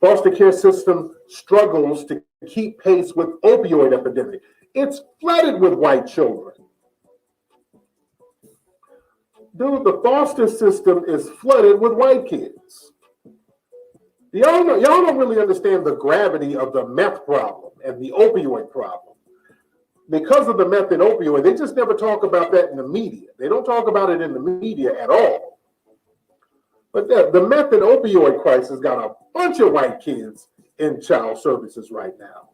[SPEAKER 9] Foster care system struggles to keep pace with opioid epidemic. It's flooded with white children. Dude, the foster system is flooded with white kids. Y'all don't really understand the gravity of the meth problem and the opioid problem. Because of the meth and opioid, they just never talk about that in the media. They don't talk about it in the media at all. But the meth and opioid crisis got a bunch of white kids in child services right now.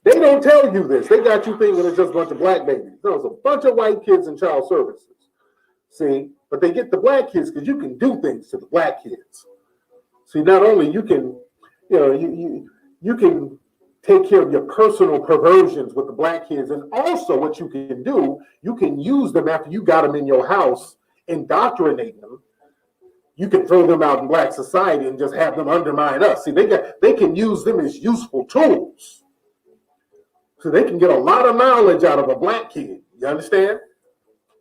[SPEAKER 9] They don't tell you this. They got you thinking it's just a bunch of black babies. No, it's a bunch of white kids in child services. See, but they get the black kids because you can do things to the black kids. See, not only you can, you can take care of your personal perversions with the black kids. And also what you can do, you can use them after you got them in your house, indoctrinate them. You can throw them out in black society and just have them undermine us. See, they can use them as useful tools. So they can get a lot of knowledge out of a black kid. You understand?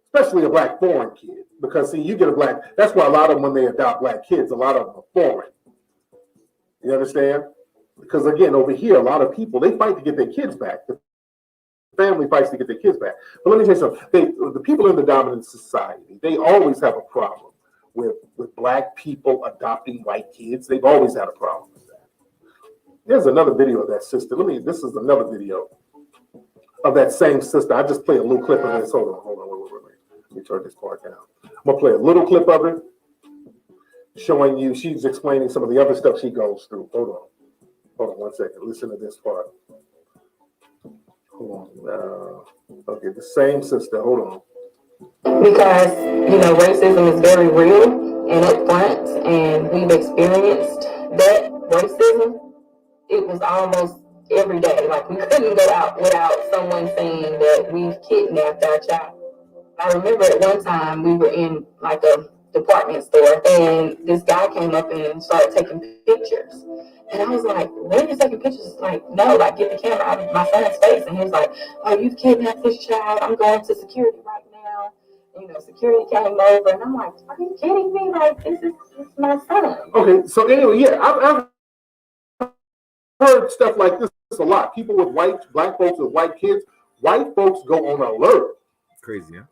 [SPEAKER 9] Especially a black foreign kid. Because see, you get a black, that's why a lot of them, when they adopt black kids, a lot of them are foreign. You understand? Because again, over here, a lot of people, they fight to get their kids back. The family fights to get their kids back. But let me tell you something. The people in the dominant society, they always have a problem with black people adopting white kids. They've always had a problem with that. There's another video of that sister. This is another video of that same sister. I just play a little clip of this. Hold on, wait. Let me turn this part down. I'm gonna play a little clip of it, showing you, she's explaining some of the other stuff she goes through. Hold on 1 second. Listen to this part. Hold on. Okay, the same sister. Hold on.
[SPEAKER 17] Because, racism is very real and upfront, and we've experienced that racism. It was almost every day. Like, we couldn't go out without someone saying that we've kidnapped our child. I remember at one time we were in like a department store, and this guy came up and started taking pictures. And I was like, "When are you taking pictures?" Like, no, like, get the camera out of my son's face. And he was like, "Oh, you've kidnapped this child. I'm going to security right now." Security came over, and I'm like, "Are you kidding me? Like, this is my son."
[SPEAKER 9] Okay, so anyway, yeah, I've heard stuff like this a lot. People with black folks with white kids, white folks go on alert.
[SPEAKER 1] Crazy, huh?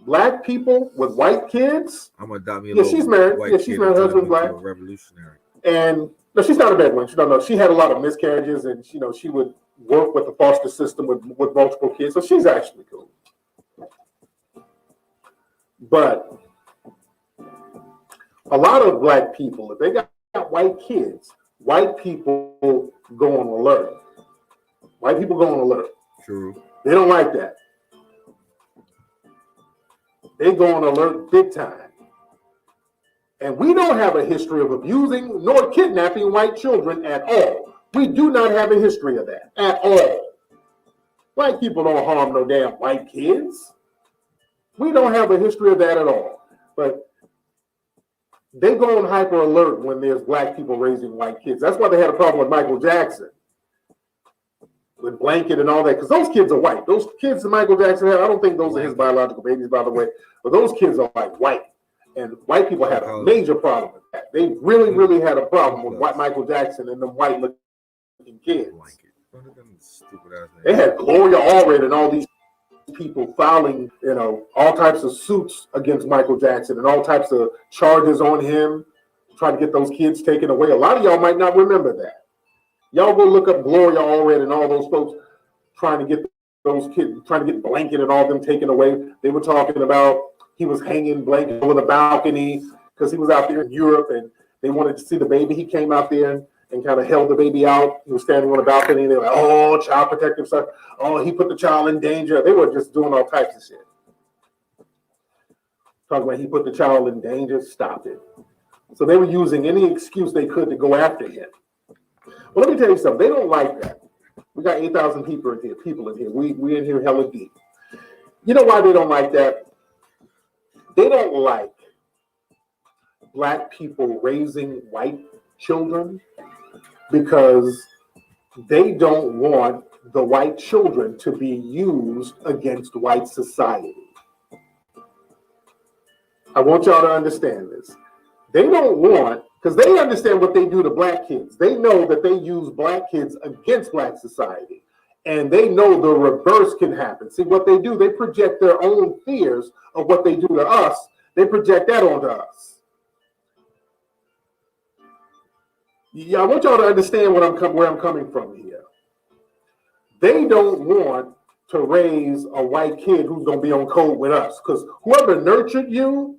[SPEAKER 9] Black people with white kids.
[SPEAKER 1] I'm gonna adopt me a
[SPEAKER 9] little. She's married. Yeah, she's married. Her husband's black.
[SPEAKER 1] Revolutionary.
[SPEAKER 9] And no, she's not a bad one. No, she had a lot of miscarriages, and she would work with the foster system with multiple kids. So she's actually cool. But a lot of black people, if they got white kids, white people go on alert. White people go on alert.
[SPEAKER 1] True.
[SPEAKER 9] They don't like that. They go on alert big time. And we don't have a history of abusing nor kidnapping white children at all. We do not have a history of that at all. White people don't harm no damn white kids. We don't have a history of that at all. But they go on hyper alert when there's black people raising white kids. That's why they had a problem with Michael Jackson, with Blanket and all that, because those kids are white. Those kids that Michael Jackson had, I don't think those are his biological babies, by the way, but those kids are like white. And white people had a major problem with that. They really, really had a problem with white Michael Jackson and them white-looking kids. They had Gloria Allred and all these people filing, all types of suits against Michael Jackson and all types of charges on him, trying to get those kids taken away. A lot of y'all might not remember that. Y'all go look up Gloria Allred and all those folks trying to get those kids, trying to get Blanket and all them taken away. They were talking about he was hanging Blanket over the balcony because he was out there in Europe and they wanted to see the baby. He came out there and kind of held the baby out. He was standing on the balcony. And they were like, "Oh, child protective stuff. Oh, he put the child in danger." They were just doing all types of shit. Talking about he put the child in danger. Stop it. So they were using any excuse they could to go after him. Well, let me tell you something. They don't like that. We got 8,000 people in here. We in here hella deep. You know why they don't like that? They don't like black people raising white children because they don't want the white children to be used against white society. I want y'all to understand this. They don't want, because they understand what they do to black kids. They know that they use black kids against black society. And they know the reverse can happen. See, what they do, they project their own fears of what they do to us. They project that onto us. Yeah, I want y'all to understand where I'm coming from here. They don't want to raise a white kid who's going to be on code with us. Because whoever nurtured you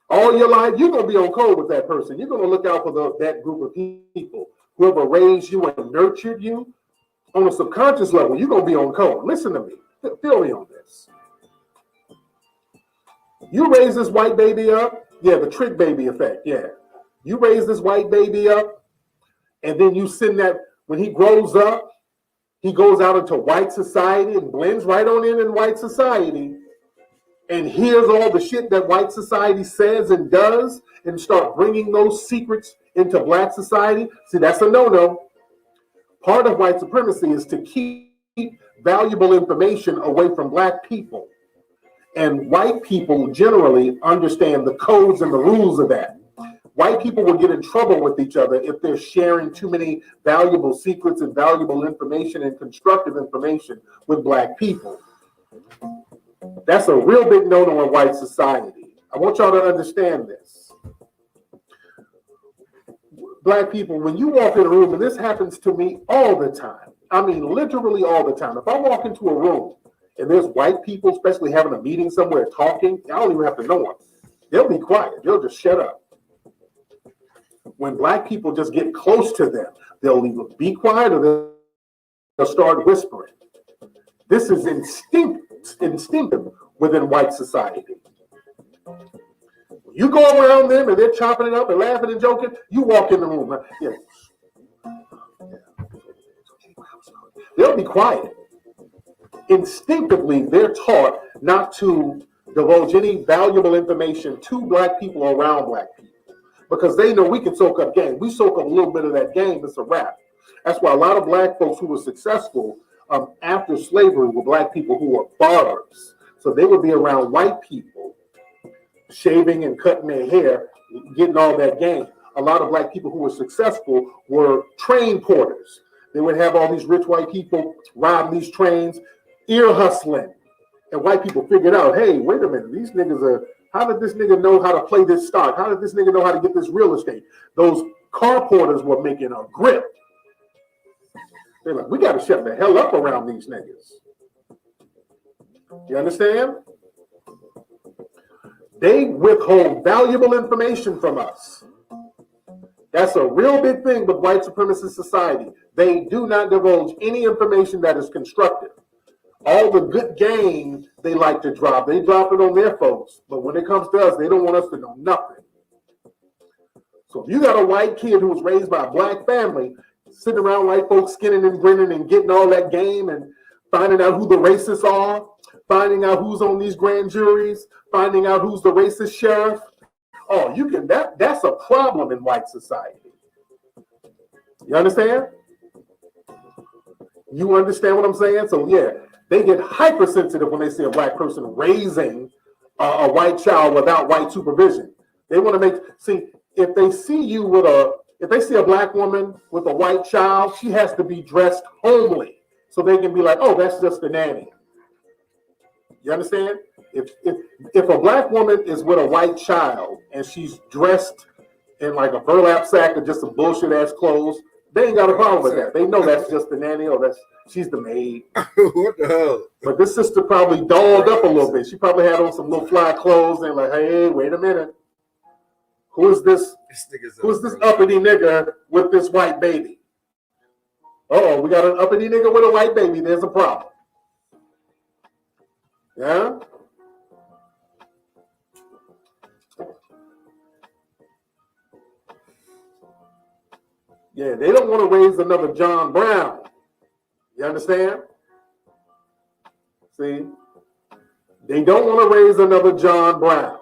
[SPEAKER 9] all your life, you're going to be on code with that person. You're going to look out for that group of people. Whoever raised you and nurtured you, on a subconscious level, you're going to be on code. Listen to me. Feel me on this. You raise this white baby up. Yeah, the trick baby effect. Yeah. You raise this white baby up, and then you send that when he grows up, he goes out into white society and blends right on in white society and hears all the shit that white society says and does and start bringing those secrets into black society. See, that's a no-no. Part of white supremacy is to keep valuable information away from black people. And white people generally understand the codes and the rules of that. White people will get in trouble with each other if they're sharing too many valuable secrets and valuable information and constructive information with black people. That's a real big no-no in white society. I want y'all to understand this. Black people, when you walk in a room, and this happens to me all the time, I mean literally all the time. If I walk into a room and there's white people, especially having a meeting somewhere talking, I don't even have to know them. They'll be quiet. They'll just shut up. When black people just get close to them, they'll either be quiet or they'll start whispering. This is instinctive within white society. You go around them and they're chopping it up and laughing and joking, you walk in the room. Right? Yeah. They'll be quiet. Instinctively, they're taught not to divulge any valuable information to black people or around black people because they know we can soak up game. We soak up a little bit of that game, it's a wrap. That's why a lot of black folks who were successful after slavery were black people who were barbers. So they would be around white people, shaving and cutting their hair, getting all that game. A lot of black people who were successful were train porters. They would have all these rich white people rob these trains, ear hustling. And white people figured out, hey, wait a minute, these niggas are, how did this nigga know how to play this stock? How did this nigga know how to get this real estate? Those car porters were making a grip. They're like, we got to shut the hell up around these niggas. You understand? They withhold valuable information from us. That's a real big thing with white supremacist society. They do not divulge any information that is constructive. All the good game they like to drop, they drop it on their folks. But when it comes to us, they don't want us to know nothing. So if you got a white kid who was raised by a black family, sitting around white folks skinning and grinning and getting all that game and finding out who the racists are, finding out who's on these grand juries, finding out who's the racist sheriff. Oh, you can that's a problem in white society. You understand? You understand what I'm saying? So yeah, they get hypersensitive when they see a black person raising a white child without white supervision. They want to see if they see you with if they see a black woman with a white child, she has to be dressed homely so they can be like, oh, that's just the nanny. You understand? If a black woman is with a white child and she's dressed in like a burlap sack or just some bullshit ass clothes, they ain't got a problem with that. They know that's just the nanny or she's the maid.
[SPEAKER 1] What the hell?
[SPEAKER 9] But this sister probably dolled up a little bit. She probably had on some little fly clothes and like, hey, wait a minute. Who's this uppity nigga with this white baby? Oh, we got an uppity nigga with a white baby. There's a problem. Yeah? Yeah, they don't want to raise another John Brown. You understand? See? They don't want to raise another John Brown.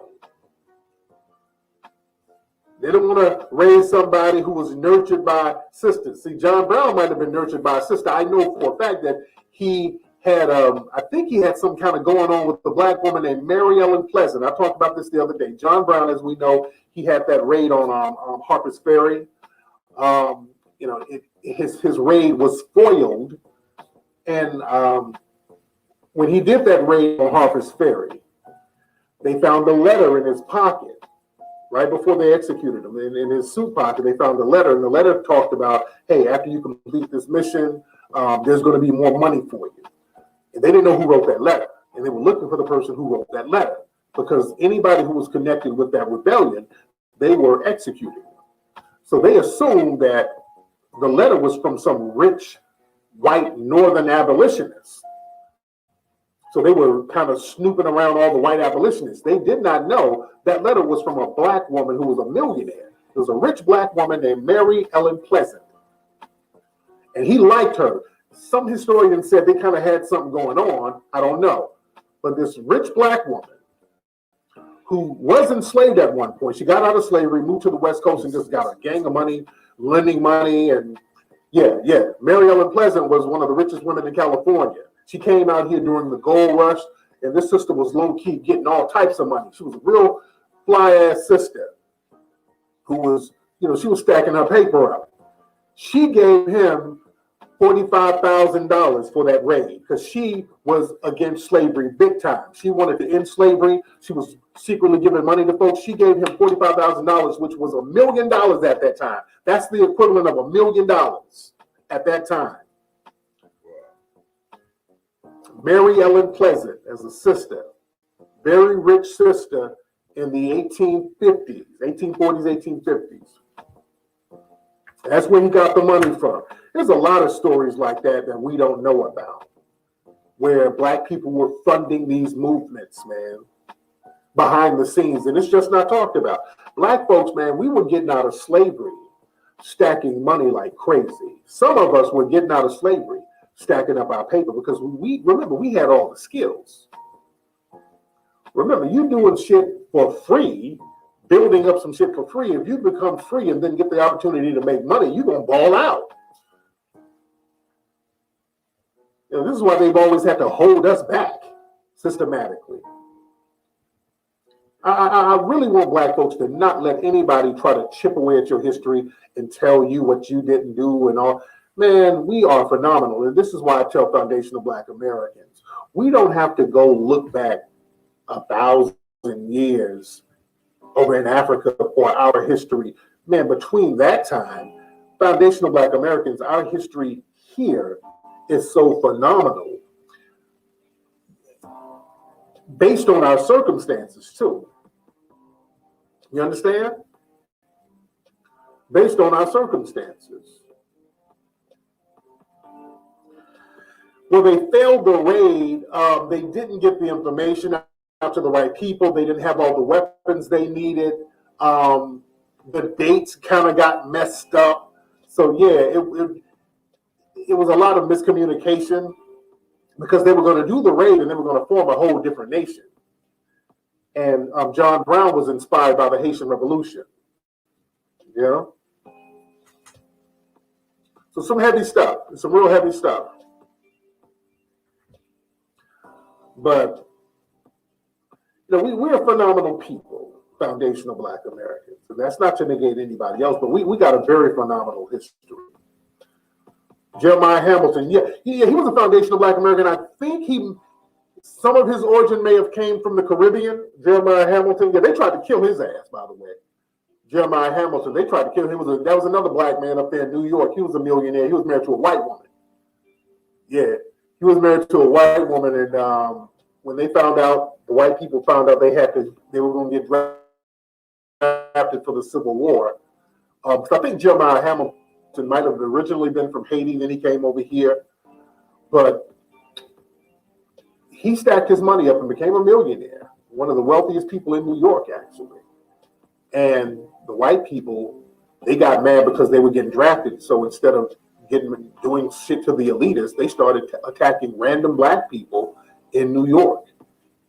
[SPEAKER 9] They don't want to raise somebody who was nurtured by sisters. See, John Brown might have been nurtured by a sister. I know for a fact that he had, I think he had some kind of going on with the black woman named Mary Ellen Pleasant. I talked about this the other day. John Brown, as we know, he had that raid on Harper's Ferry. His raid was foiled. And when he did that raid on Harper's Ferry, they found a letter in his pocket. Right before they executed him, in his suit pocket, they found a letter, and the letter talked about, hey, after you complete this mission, there's going to be more money for you. And they didn't know who wrote that letter, and they were looking for the person who wrote that letter, because anybody who was connected with that rebellion, they were executing. So they assumed that the letter was from some rich, white, northern abolitionist. So they were kind of snooping around all the white abolitionists. They did not know that letter was from a black woman who was a millionaire. It was a rich black woman named Mary Ellen Pleasant. And he liked her. Some historians said they kind of had something going on. I don't know. But this rich black woman who was enslaved at one point, she got out of slavery, moved to the West Coast, and just got a gang of money, lending money. And yeah. Mary Ellen Pleasant was one of the richest women in California. She came out here during the gold rush, and this sister was low-key getting all types of money. She was a real fly-ass sister who was, she was stacking her paper up. She gave him $45,000 for that raid because she was against slavery big time. She wanted to end slavery. She was secretly giving money to folks. She gave him $45,000, which was $1 million at that time. That's the equivalent of $1 million at that time. Mary Ellen Pleasant as a sister, very rich sister in the 1840s, 1850s. That's where he got the money from. There's a lot of stories like that we don't know about, where black people were funding these movements, man, behind the scenes, and it's just not talked about. Black folks, man, we were getting out of slavery, stacking money like crazy. Some of us were getting out of slavery, stacking up our paper because we had all the skills. Remember, you doing shit for free, building up some shit for free. If you become free and then get the opportunity to make money, you're gonna ball out. This is why they've always had to hold us back systematically. I really want black folks to not let anybody try to chip away at your history and tell you what you didn't do and all. Man, we are phenomenal. And this is why I tell Foundational Black Americans, we don't have to go look back 1,000 years over in Africa for our history. Man, between that time, Foundational Black Americans, our history here is so phenomenal based on our circumstances too. You understand? Based on our circumstances. Well, they failed the raid. They didn't get the information out to the right people. They didn't have all the weapons they needed. The dates kind of got messed up. So yeah, it was a lot of miscommunication because they were going to do the raid and they were going to form a whole different nation. And John Brown was inspired by the Haitian Revolution. So some heavy stuff, some real heavy stuff. But we're phenomenal people, Foundational Black Americans. And that's not to negate anybody else, but we got a very phenomenal history. Jeremiah Hamilton, he was a Foundational Black American. I think some of his origin may have came from the Caribbean. Jeremiah Hamilton, they tried to kill his ass, by the way. Jeremiah Hamilton, they tried to kill him. That was another black man up there in New York. He was a millionaire. He was married to a white woman. Yeah, he was married to a white woman, and when they found out, the white people found out they were going to get drafted for the Civil War. So I think Jeremiah Hamilton might have originally been from Haiti, then he came over here, but he stacked his money up and became a millionaire, one of the wealthiest people in New York, actually. And the white people, they got mad because they were getting drafted. So instead of doing shit to the elitists, they started attacking random black people in New York.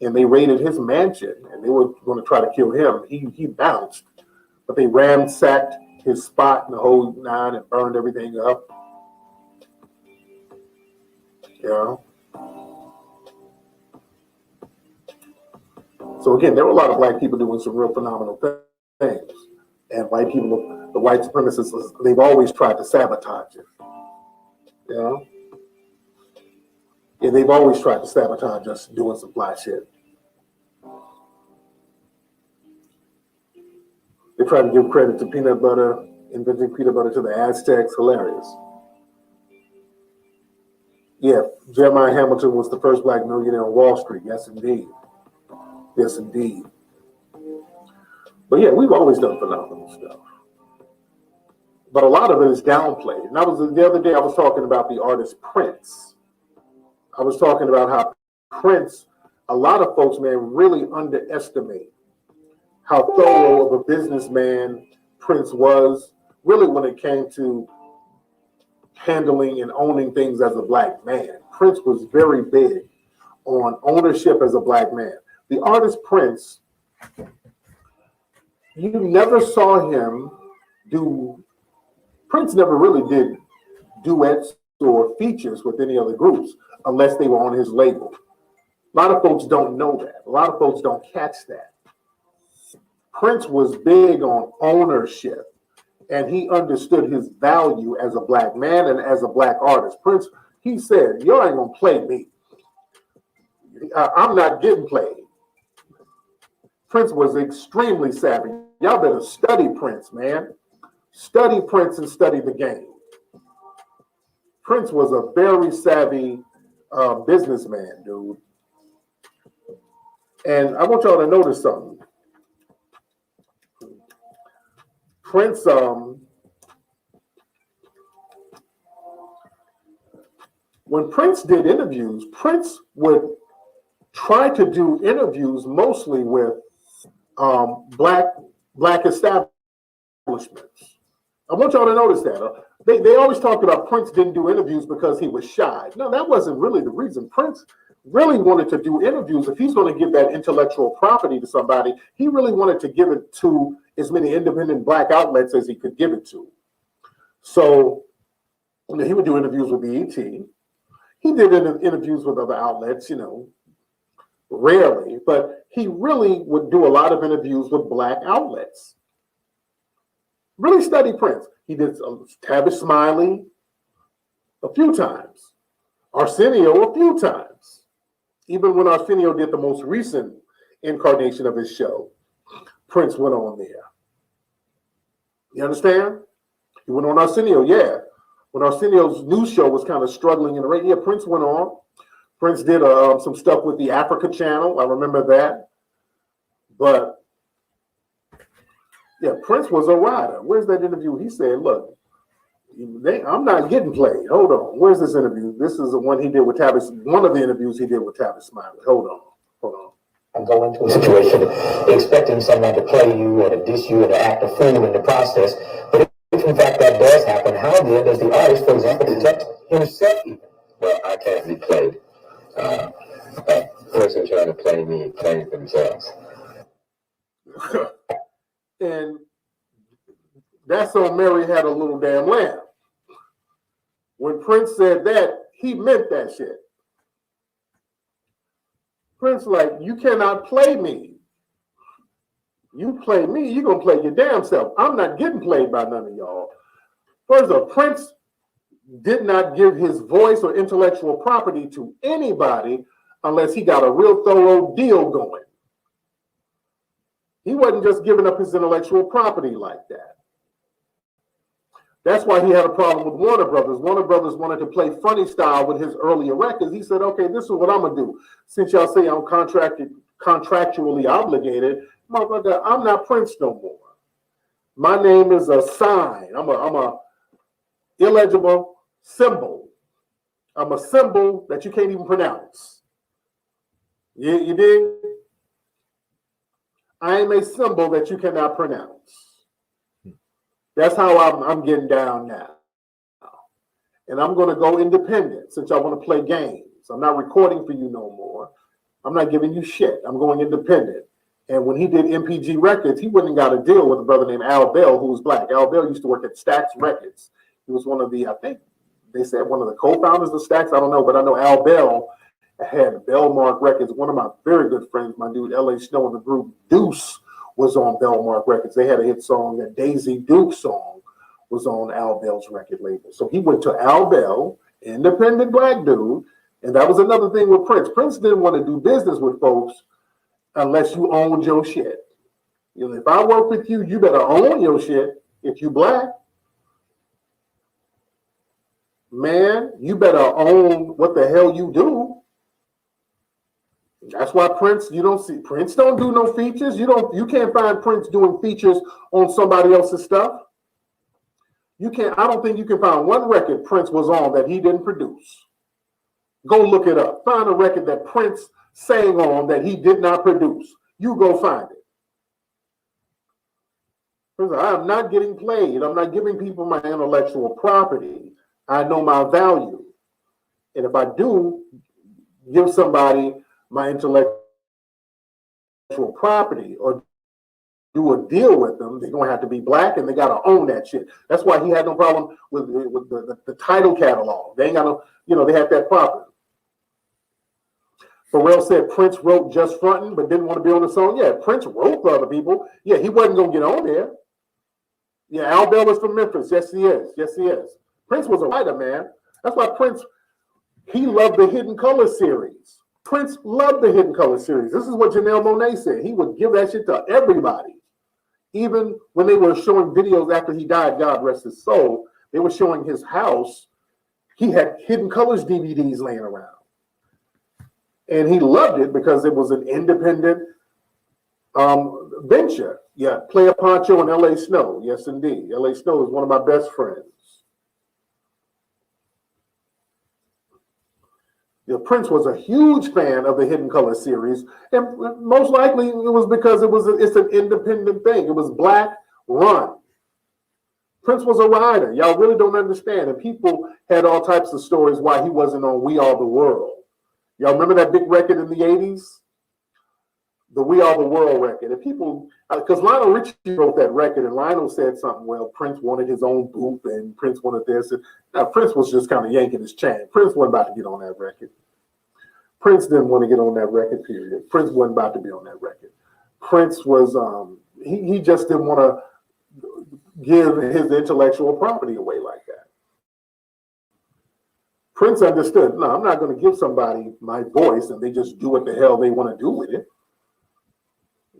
[SPEAKER 9] And they raided his mansion, and they were going to try to kill him. He bounced, but they ransacked his spot in the whole nine and burned everything up. So again, there were a lot of black people doing some real phenomenal things. And white people, the white supremacists, they've always tried to sabotage it. Yeah, they've always tried to sabotage us doing some fly shit. They try to give credit to peanut butter, inventing peanut butter to the Aztecs. Hilarious. Yeah, Jeremiah Hamilton was the first black millionaire on Wall Street. Yes, indeed. Yes, indeed. But yeah, we've always done phenomenal stuff. But a lot of it is downplayed. And the other day I was talking about the artist Prince. I was talking about how Prince, a lot of folks, man, really underestimate how thorough of a businessman Prince was, really when it came to handling and owning things as a black man. Prince was very big on ownership as a black man. The artist Prince, you never saw him Prince never really did duets or features with any other groups unless they were on his label. A lot of folks don't know that. A lot of folks don't catch that. Prince was big on ownership, and he understood his value as a black man and as a black artist. Prince, he said, "You ain't gonna play me. I'm not getting played." Prince was extremely savvy. Y'all better study Prince, man. Study Prince and study the game. Prince was a very savvy businessman, dude. And I want y'all to notice something. Prince, when Prince did interviews, Prince would try to do interviews mostly with black establishments. I want y'all to notice that. They always talk about Prince didn't do interviews because he was shy. No, that wasn't really the reason. Prince really wanted to do interviews. If he's going to give that intellectual property to somebody, he really wanted to give it to as many independent black outlets as he could give it to. So he would do interviews with BET. He did interviews with other outlets, rarely, but he really would do a lot of interviews with black outlets. Really study Prince. He did Tavish Smiley a few times, Arsenio a few times. Even when Arsenio did the most recent incarnation of his show, Prince went on there. You understand? He went on Arsenio, yeah. When Arsenio's news show was kind of struggling in the radio, Prince went on. Prince did some stuff with the Africa Channel. I remember that. But yeah, Prince was a rider. Where's that interview? He said, "Look, I'm not getting played. Hold on. Where's this interview? This is the one he did with Tavish. One of the interviews he did with Tavish Smiley. Hold on.
[SPEAKER 16] And go into a situation expecting someone to play you or to diss you or to act a fool in the process. But if in fact that does happen, how then does the artist, for example, protect himself even? Well, I can't be played. A person trying to play me playing themselves."
[SPEAKER 9] And that's on Mary Had a Little Damn Lamb. When Prince said that, he meant that shit. Prince, like, you cannot play me. You play me, you're going to play your damn self. I'm not getting played by none of y'all. First of all, Prince did not give his voice or intellectual property to anybody unless he got a real thorough deal going. He wasn't just giving up his intellectual property like that. That's why he had a problem with Warner Brothers. Warner Brothers wanted to play funny style with his earlier records. He said, "Okay, this is what I'm going to do. Since y'all say I'm contractually obligated, motherfucker, I'm not Prince no more. My name is a sign. I'm a illegible symbol. I'm a symbol that you can't even pronounce. You dig? I am a symbol that you cannot pronounce." That's how I'm getting down now. And I'm going to go independent since y'all want to play games. I'm not recording for you no more. I'm not giving you shit. I'm going independent. And when he did MPG Records, he wouldn't got a deal with a brother named Al Bell, who was black. Al Bell used to work at Stax Records. He was one of the, I think they said one of the co-founders of Stax. I don't know, but I know Al Bell had Bellmark Records. One of my very good friends, my dude L.A. Snow, in the group Deuce, was on Bellmark Records. They had a hit song, that Daisy Duke song was on Al Bell's record label. So he went to Al Bell, independent black dude, and that was another thing with Prince. Prince didn't want to do business with folks unless you owned your shit. You know, if I work with you, you better own your shit. If you black, man, you better own what the hell you do. That's why Prince, you don't see Prince don't do no features. You can't find Prince doing features on somebody else's stuff. I don't think you can find one record Prince was on that he didn't produce. Go look it up. Find a record that Prince sang on that he did not produce. You go find it. I'm not getting played. I'm not giving people my intellectual property. I know my value. And if I do give somebody my intellectual property or do a deal with them, they're going to have to be black and they got to own that shit. That's why he had no problem with the title catalog. They ain't got no, they had that property. Pharrell said Prince wrote Just Frontin', but didn't want to be on the song. Yeah, Prince wrote for other people. Yeah, he wasn't going to get on there. Yeah, Al Bell is from Memphis. Yes, he is. Yes, he is. Prince was a writer, man. That's why Prince, he loved the Hidden Color series. Prince loved the Hidden Color series. This is what Janelle Monáe said. He would give that shit to everybody. Even when they were showing videos after he died, God rest his soul, they were showing his house. He had Hidden Colors DVDs laying around. And he loved it because it was an independent venture. Yeah, Player Poncho and L.A. Snow. Yes, indeed. L.A. Snow is one of my best friends. Yeah, Prince was a huge fan of the Hidden Color series, and most likely it was because it's an independent thing. It was black run. Prince was a writer. Y'all really don't understand. And people had all types of stories why he wasn't on We Are the World. Y'all remember that big record in the 80s? The We Are the World record. And people, because Lionel Richie wrote that record, and Lionel said something, well, Prince wanted his own booth, and Prince wanted this. And now, Prince was just kind of yanking his chain. Prince wasn't about to get on that record. Prince didn't want to get on that record, period. Prince wasn't about to be on that record. Prince was, he just didn't want to give his intellectual property away like that. Prince understood, no, I'm not going to give somebody my voice and they just do what the hell they want to do with it.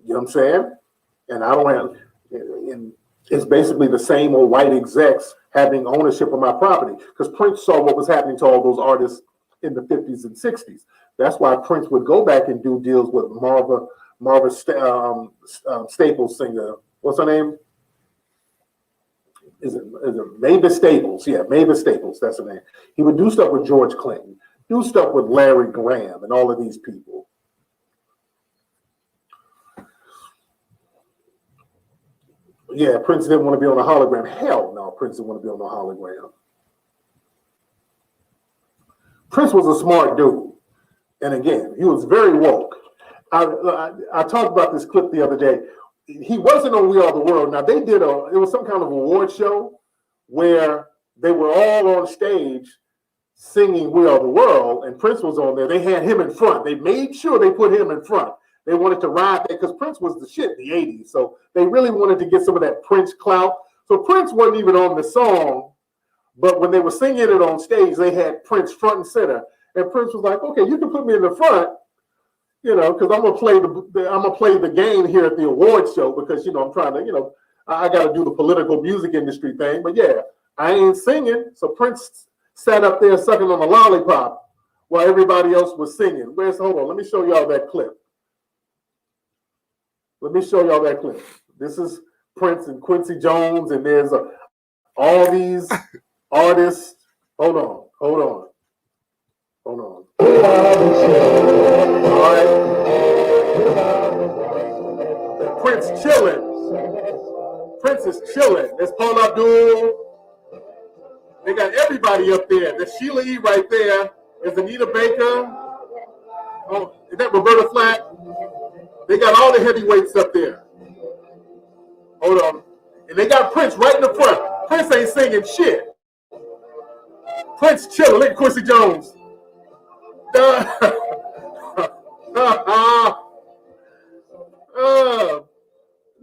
[SPEAKER 9] You know what I'm saying? And I don't have, and it's basically the same old white execs having ownership of my property, because Prince saw what was happening to all those artists in the 50s and 60s. That's why Prince would go back and do deals with Marva Staples singer. What's her name? Is it Mavis Staples? Yeah, Mavis Staples, that's her name. He would do stuff with George Clinton, do stuff with Larry Graham and all of these people. Yeah, Prince didn't want to be on a hologram. Hell no, Prince didn't want to be on a hologram. Prince was a smart dude. And again, he was very woke. I talked about this clip the other day. He wasn't on We Are the World. Now, it was some kind of award show where they were all on stage singing We Are the World, and Prince was on there. They had him in front. They made sure they put him in front. They wanted to ride there because Prince was the shit in the 80s. So they really wanted to get some of that Prince clout. So Prince wasn't even on the song, but when they were singing it on stage, they had Prince front and center. And Prince was like, okay, you can put me in the front, because I'm gonna play the game here at the award show because I'm trying to, I got to do the political music industry thing. But yeah, I ain't singing. So Prince sat up there sucking on a lollipop while everybody else was singing. Hold on, let me show y'all that clip. This is Prince and Quincy Jones, and there's all these artists. Hold on. All right. Prince chilling. Prince is chilling. There's Paul Abdul. They got everybody up there. There's Sheila E. right there. There's Anita Baker. Oh, is that Roberta Flack? They got all the heavyweights up there. Hold on. And they got Prince right in the front. Prince ain't singing shit. Prince chilling. Look at Quincy Jones.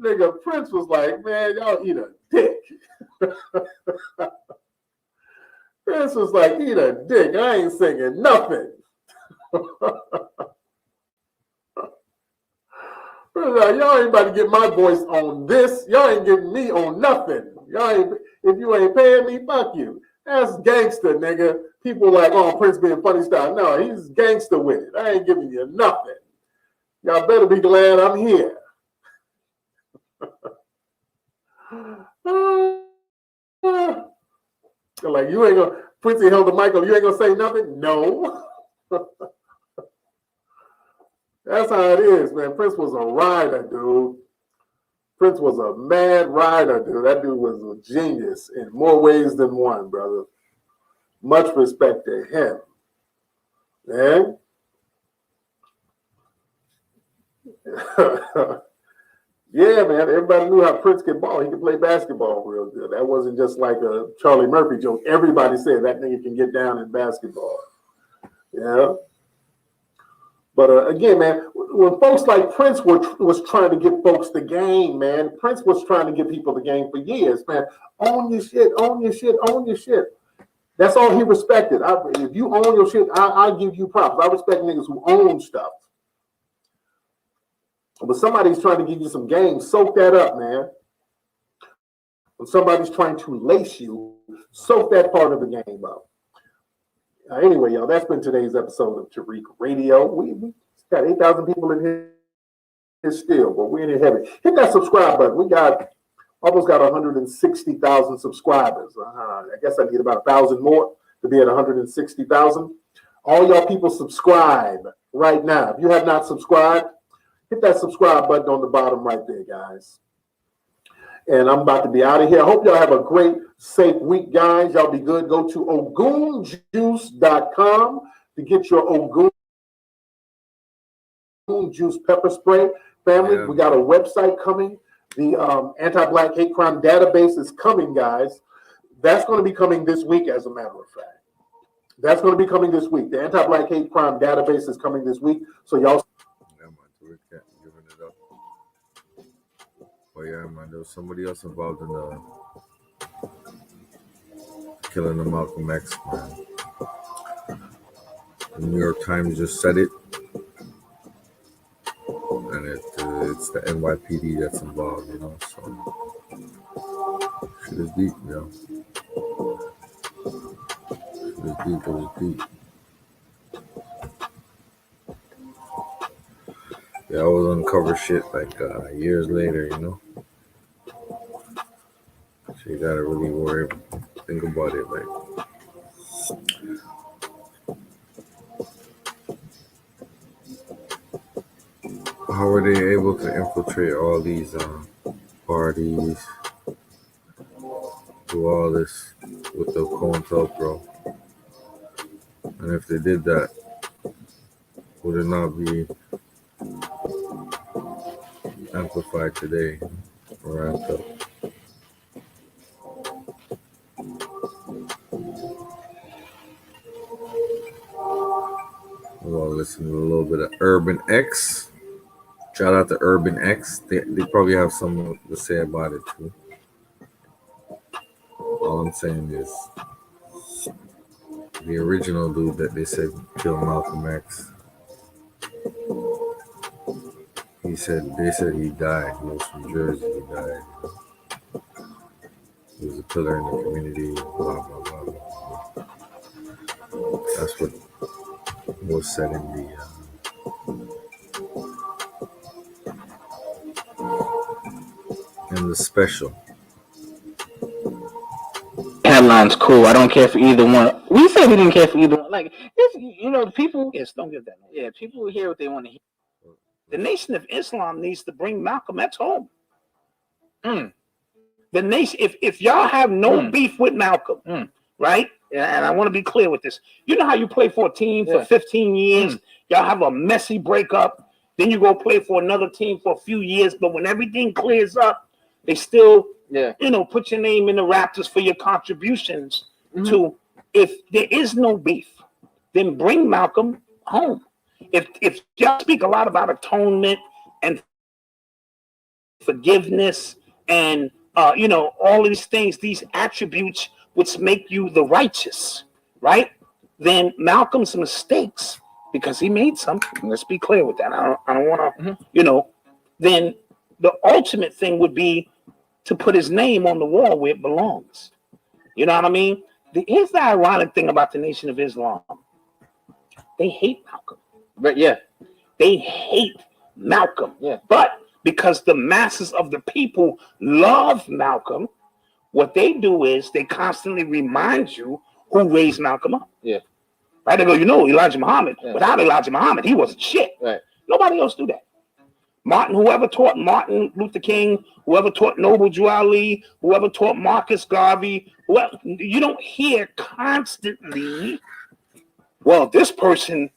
[SPEAKER 9] Nigga, Prince was like, man, y'all eat a dick. Prince was like, eat a dick. I ain't singing nothing. Like, y'all ain't about to get my voice on this. Y'all ain't getting me on nothing. If you ain't paying me, fuck you. That's gangster, nigga. People like, oh, Prince being funny style. No, he's gangster with it. I ain't giving you nothing. Y'all better be glad I'm here. Like, you ain't gonna, Quincy held the mic up, you ain't gonna say nothing? No. That's how it is, man. Prince was a rider, dude. Prince was a mad rider, dude. That dude was a genius in more ways than one, brother. Much respect to him. Man. Yeah, man. Everybody knew how Prince could ball. He could play basketball real good. That wasn't just like a Charlie Murphy joke. Everybody said that nigga can get down in basketball. Yeah. But again, man, when folks like Prince was trying to get folks the game, man, Prince was trying to get people the game for years, man. Own your shit, own your shit, own your shit. That's all he respected. If you own your shit, I give you props. I respect niggas who own stuff. But somebody's trying to give you some game, soak that up, man. When somebody's trying to lace you, soak that part of the game up. Anyway, y'all, that's been today's episode of Tariq Radio. We got 8,000 people in here still, but we're in here heavy. Hit that subscribe button. We almost got 160,000 subscribers. I guess I need about 1,000 more to be at 160,000. All y'all people subscribe right now. If you have not subscribed, hit that subscribe button on the bottom right there, guys. And I'm about to be out of here. I hope y'all have a great, safe week, guys. Y'all be good. Go to ogunjuice.com to get your Ogun Juice pepper spray. Family, we got a website coming. The anti-black hate crime database is coming, guys. That's going to be coming this week, as a matter of fact. That's going to be coming this week. The anti-black hate crime database is coming this week. So y'all...
[SPEAKER 1] Oh yeah, man, there was somebody else involved in the killing of Malcolm X, man. The New York Times just said it, and it's the NYPD that's involved, you know, so shit is deep, yo. Shit is deep, it was deep. Yeah, I was uncover shit like years later, you know. So you gotta really think about it, like. How were they able to infiltrate all these parties, do all this with the COINTELPRO? And if they did that, would it not be amplified today or ramped up? We'll listen to a little bit of Urban X. Shout out to Urban X. They probably have something to say about it too. All I'm saying is the original dude that they said killed Malcolm X. They said he died. He was from Jersey. He died. He was a pillar in the community. Blah blah blah. Blah. That's what was said in the special.
[SPEAKER 18] Headline's cool. I don't care for either one. We said we didn't care for either one. Like this, you know, people. Yes, don't give that. Yeah, people hear what they want to hear. The Nation of Islam needs to bring Malcolm X home. The nation. If y'all have no beef with Malcolm, right? And I want to be clear with this. You know how you play for a team for 15 years. Y'all have a messy breakup. Then you go play for another team for a few years. But when everything clears up, they still, put your name in the Raptors for your contributions to. If there is no beef, then bring Malcolm home. If y'all speak a lot about atonement and forgiveness and all of these things, these attributes which make you the righteous, right? Then Malcolm's mistakes, because he made something. Let's be clear with that. I don't want to, Then the ultimate thing would be to put his name on the wall where it belongs. You know what I mean? Here's the ironic thing about the Nation of Islam. They hate Malcolm.
[SPEAKER 12] But yeah,
[SPEAKER 18] they hate Malcolm. Yeah. But because the masses of the people love Malcolm, what they do is they constantly remind you who raised Malcolm up.
[SPEAKER 12] Yeah.
[SPEAKER 18] Right? They go, Elijah Muhammad. Yeah. Without Elijah Muhammad, he wasn't shit.
[SPEAKER 12] Right.
[SPEAKER 18] Nobody else do that. Whoever taught Martin Luther King, whoever taught Noble Drew Ali, whoever taught Marcus Garvey, you don't hear constantly, well, this person,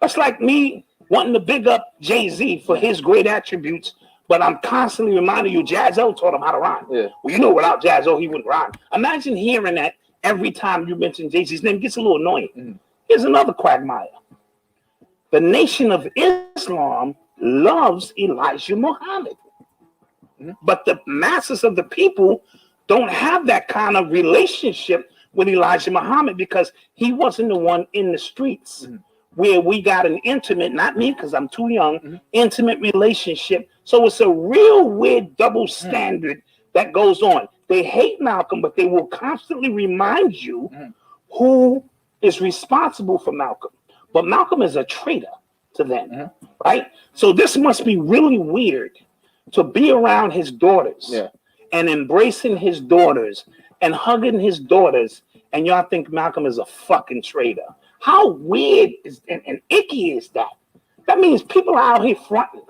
[SPEAKER 18] that's like me wanting to big up Jay-Z for his great attributes, but I'm constantly reminding you, Jazzo taught him how to rhyme. Yeah. Well, you know, without Jazzo, he wouldn't rhyme. Imagine hearing that every time you mention Jay-Z's name. It gets a little annoying. Mm-hmm. Here's another quagmire. The Nation of Islam loves Elijah Muhammad. Mm-hmm. But the masses of the people don't have that kind of relationship with Elijah Muhammad because he wasn't the one in the streets. Mm-hmm. Where we got an intimate, not me because I'm too young, intimate relationship. So it's a real weird double standard that goes on. They hate Malcolm, but they will constantly remind you who is responsible for Malcolm. But Malcolm is a traitor to them, right? So this must be really weird to be around his daughters and embracing his daughters and hugging his daughters, and y'all think Malcolm is a fucking traitor. How weird is and icky is that? That means people are out here fronting.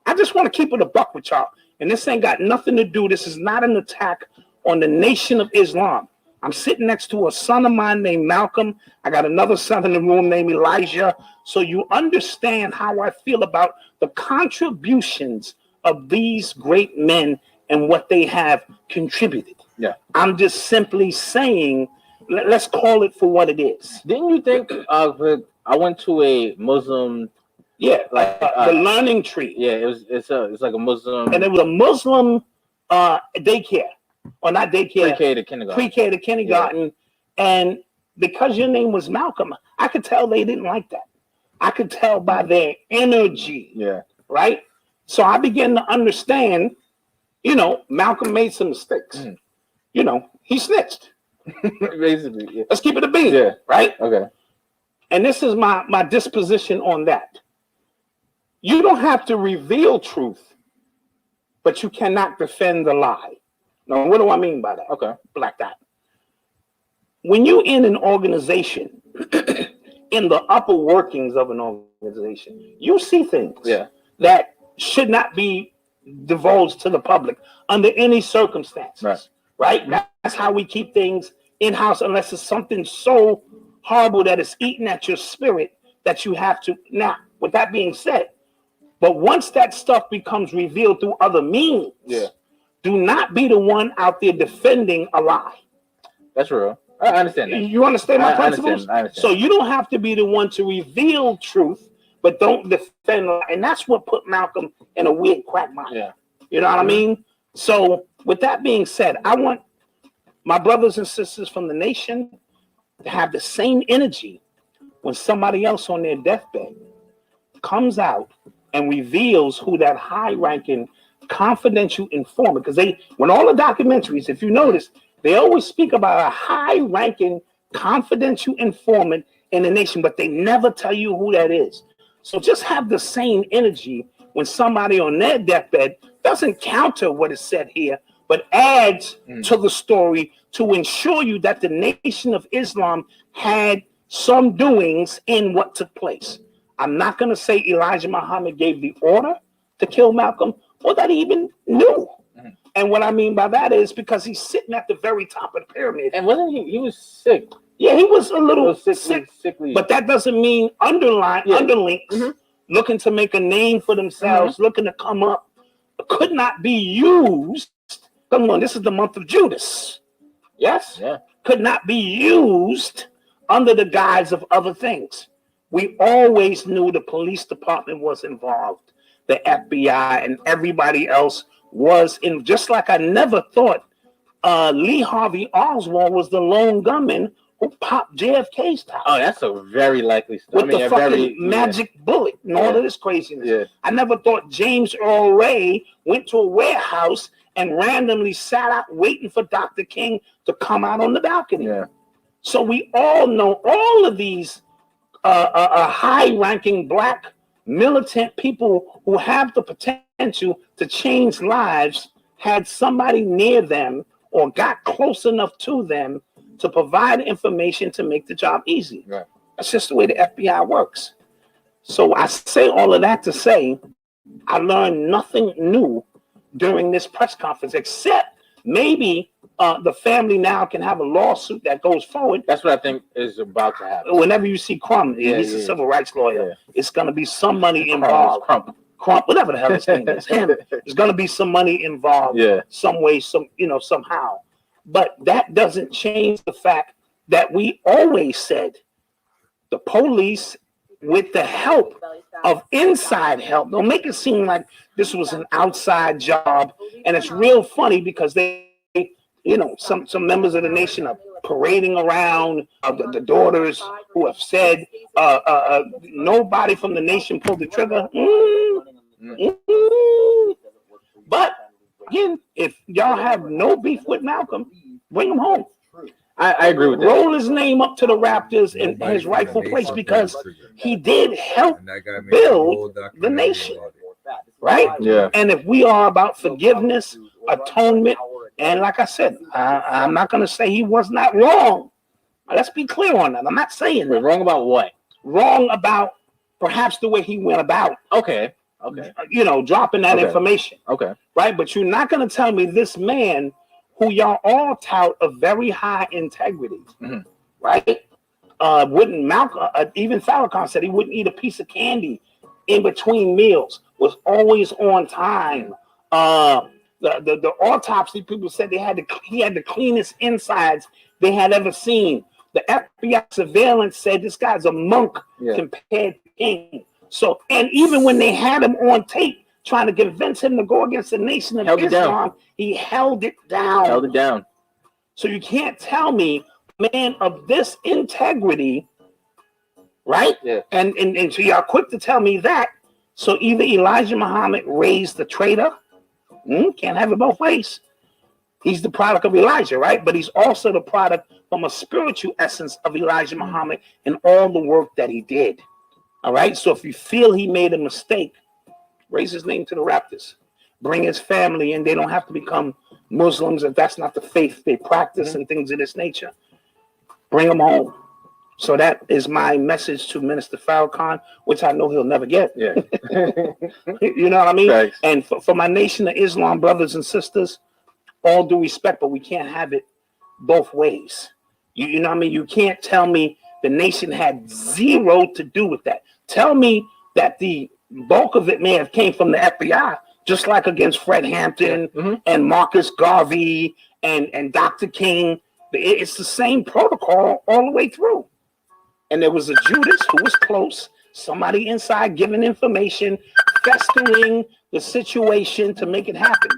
[SPEAKER 18] I just want to keep it a buck with y'all. And this ain't got nothing to do. This is not an attack on the Nation of Islam. I'm sitting next to a son of mine named Malcolm. I got another son in the room named Elijah. So you understand how I feel about the contributions of these great men and what they have contributed. Yeah. I'm just simply saying, let's call it for what it is.
[SPEAKER 19] Didn't you think I went to a Muslim?
[SPEAKER 18] Yeah, like the Learning Tree.
[SPEAKER 19] Yeah, it's like a Muslim,
[SPEAKER 18] and it was a Muslim daycare, or not daycare,
[SPEAKER 19] pre-K to kindergarten.
[SPEAKER 18] Pre-K to kindergarten, and because your name was Malcolm, I could tell they didn't like that. I could tell by their energy. Yeah. Right. So I began to understand. You know, Malcolm made some mistakes. You know, he snitched.
[SPEAKER 19] Basically, yeah.
[SPEAKER 18] Let's keep it a bean. Yeah. Right.
[SPEAKER 19] Okay.
[SPEAKER 18] And this is my disposition on that. You don't have to reveal truth, but you cannot defend the lie. Now, what do I mean by that? Okay. Like that. When you're in an organization, in the upper workings of an organization, you see things that should not be divulged to the public under any circumstances. Right? That's how we keep things in-house, unless it's something so horrible that it's eating at your spirit that you have to. Now, with that being said, but once that stuff becomes revealed through other means, do not be the one out there defending a lie.
[SPEAKER 19] That's real. I understand that.
[SPEAKER 18] You understand my principles?
[SPEAKER 19] I understand.
[SPEAKER 18] So you don't have to be the one to reveal truth, but don't defend lie. And that's what put Malcolm in a weird quagmire. Yeah. You know what I mean? So with that being said, I want my brothers and sisters from the nation to have the same energy when somebody else on their deathbed comes out and reveals who that high-ranking confidential informant, because when all the documentaries, if you notice, they always speak about a high-ranking confidential informant in the nation, but they never tell you who that is. So just have the same energy when somebody on their deathbed doesn't counter what is said here, but adds to the story to ensure you that the Nation of Islam had some doings in what took place. I'm not going to say Elijah Muhammad gave the order to kill Malcolm or that he even knew. And what I mean by that is because he's sitting at the very top of the pyramid.
[SPEAKER 19] And wasn't he was sick?
[SPEAKER 18] Yeah, he was a little sickly. But that doesn't mean underlinks looking to make a name for themselves, looking to come up, could not be used. Come on, this is the month of Judas. Yes? Yeah. Could not be used under the guise of other things. We always knew the police department was involved, the FBI and everybody else was in. Just like I never thought Lee Harvey Oswald was the lone gunman who popped JFK's top.
[SPEAKER 19] Oh, that's a very likely story.
[SPEAKER 18] With the fucking magic bullet and all of this craziness. Yeah. I never thought James Earl Ray went to a warehouse and randomly sat out waiting for Dr. King to come out on the balcony. Yeah. So we all know all of these high-ranking black militant people who have the potential to change lives had somebody near them or got close enough to them to provide information to make the job easy. Right. That's just the way the FBI works. So I say all of that to say I learned nothing new during this press conference, except maybe the family now can have a lawsuit that goes forward.
[SPEAKER 19] That's what I think is about to happen.
[SPEAKER 18] Whenever you see Crump, he's a civil rights lawyer. It's going to be some money involved. Crump, whatever the hell his name is, him. There's going to be some money involved. Some way, somehow. But that doesn't change the fact that we always said the police, with the help of inside help, don't make it seem like this was an outside job. And it's real funny because they, some members of the nation are parading around the daughters who have said nobody from the nation pulled the trigger. But again, if y'all have no beef with Malcolm, bring him home.
[SPEAKER 19] I agree with that.
[SPEAKER 18] Roll his name up to the Raptors in his rightful place because he did help build the nation, right?
[SPEAKER 19] Yeah.
[SPEAKER 18] And if we are about forgiveness, atonement, and like I said, I'm not going to say he was not wrong. Let's be clear on that. I'm not saying that.
[SPEAKER 19] Wrong about what?
[SPEAKER 18] Wrong about perhaps the way he went about.
[SPEAKER 19] Okay.
[SPEAKER 18] Dropping that information.
[SPEAKER 19] Okay.
[SPEAKER 18] Right? But you're not going to tell me this man who y'all all tout of very high integrity, right? Wouldn't Malcolm, even Farrakhan said he wouldn't eat a piece of candy in between meals, was always on time. The autopsy people said he had the cleanest insides they had ever seen. The FBI surveillance said this guy's a monk compared to King. So, and even when they had him on tape, trying to convince him to go against the Nation of Islam, he held it down. So you can't tell me, man of this integrity, right?
[SPEAKER 19] Yeah.
[SPEAKER 18] And so y'all quick to tell me that. So either Elijah Muhammad raised the traitor, can't have it both ways. He's the product of Elijah, right? But he's also the product from a spiritual essence of Elijah Muhammad and all the work that he did. All right. So if you feel he made a mistake, raise his name to the Raptors. Bring his family in. They don't have to become Muslims if that's not the faith they practice and things of this nature. Bring them home. So that is my message to Minister Farrakhan, which I know he'll never get.
[SPEAKER 19] Yeah.
[SPEAKER 18] You know what I mean?
[SPEAKER 19] Thanks.
[SPEAKER 18] And for my Nation of Islam brothers and sisters, all due respect, but we can't have it both ways. You know what I mean? You can't tell me the nation had zero to do with that. Tell me that the bulk of it may have came from the FBI, just like against Fred Hampton and Marcus Garvey and Dr. King. It's the same protocol all the way through. And there was a Judas who was close, somebody inside giving information, festering the situation to make it happen.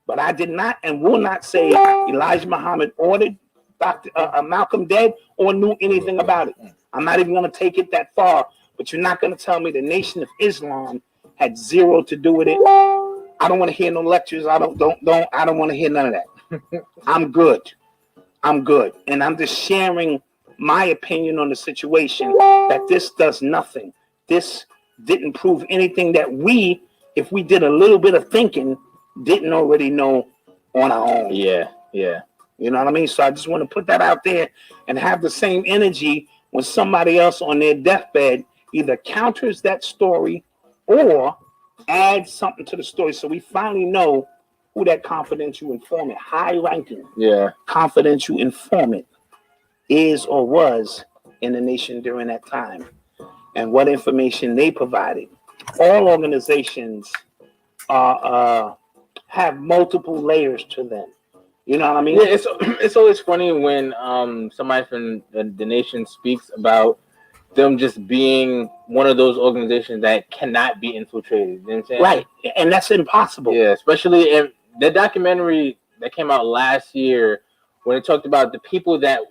[SPEAKER 18] But I did not and will not say Elijah Muhammad ordered Dr. Malcolm dead or knew anything about it. I'm not even going to take it that far. But you're not going to tell me the Nation of Islam had zero to do with it. I don't want to hear no lectures. I don't want to hear none of that. I'm good. And I'm just sharing my opinion on the situation that this does nothing. This didn't prove anything that we, if we did a little bit of thinking, didn't already know on our own.
[SPEAKER 19] Yeah.
[SPEAKER 18] You know what I mean? So I just want to put that out there and have the same energy when somebody else on their deathbed either counters that story or adds something to the story so we finally know who that confidential informant, high-ranking confidential informant is or was in the nation during that time and what information they provided. All organizations have multiple layers to them. You know what I mean?
[SPEAKER 19] Yeah, it's always funny when somebody from the nation speaks about them just being one of those organizations that cannot be infiltrated. You know what I'm saying?
[SPEAKER 18] Right. And that's impossible.
[SPEAKER 19] Yeah, especially in the documentary that came out last year when it talked about the people that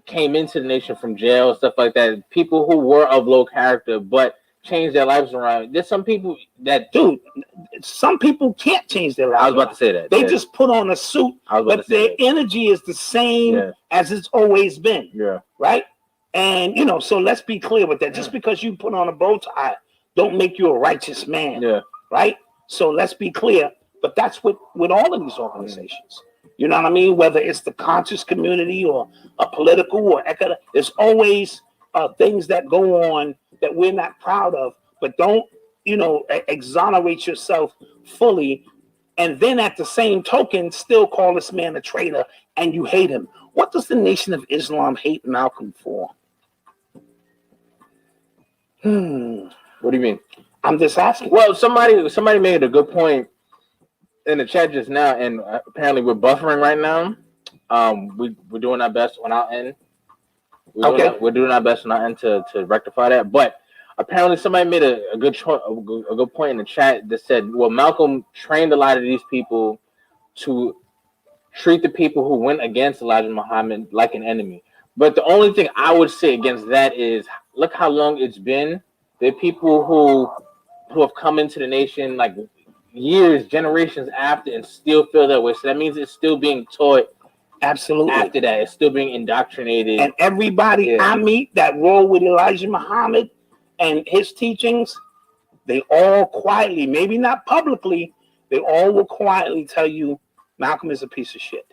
[SPEAKER 19] came into the nation from jail, stuff like that, people who were of low character but changed their lives around. There's some people that
[SPEAKER 18] some people can't change their lives.
[SPEAKER 19] I was about to say that.
[SPEAKER 18] They just put on a suit, but their energy is the same as it's always been.
[SPEAKER 19] Yeah.
[SPEAKER 18] Right? And, so let's be clear with that. Just because you put on a bow tie, don't make you a righteous man.
[SPEAKER 19] Yeah.
[SPEAKER 18] Right? So let's be clear. But that's with all of these organizations. You know what I mean? Whether it's the conscious community or a political or economic, there's always things that go on that we're not proud of. But don't, exonerate yourself fully, and then at the same token still call this man a traitor and you hate him. What does the Nation of Islam hate Malcolm for?
[SPEAKER 19] What do you mean?
[SPEAKER 18] I'm just asking.
[SPEAKER 19] Well, somebody made a good point in the chat just now, and apparently we're buffering right now. We're doing our best on our end. We're doing our best on our end to rectify that. But apparently somebody made a good point in the chat that said, well, Malcolm trained a lot of these people to treat the people who went against Elijah Muhammad like an enemy. But the only thing I would say against that is, look how long it's been. There are people who have come into the nation like years, generations after, and still feel that way. So that means it's still being taught.
[SPEAKER 18] Absolutely.
[SPEAKER 19] After that, it's still being indoctrinated.
[SPEAKER 18] And everybody I meet that roll with Elijah Muhammad and his teachings, they all quietly, maybe not publicly, they all will quietly tell you Malcolm is a piece of shit.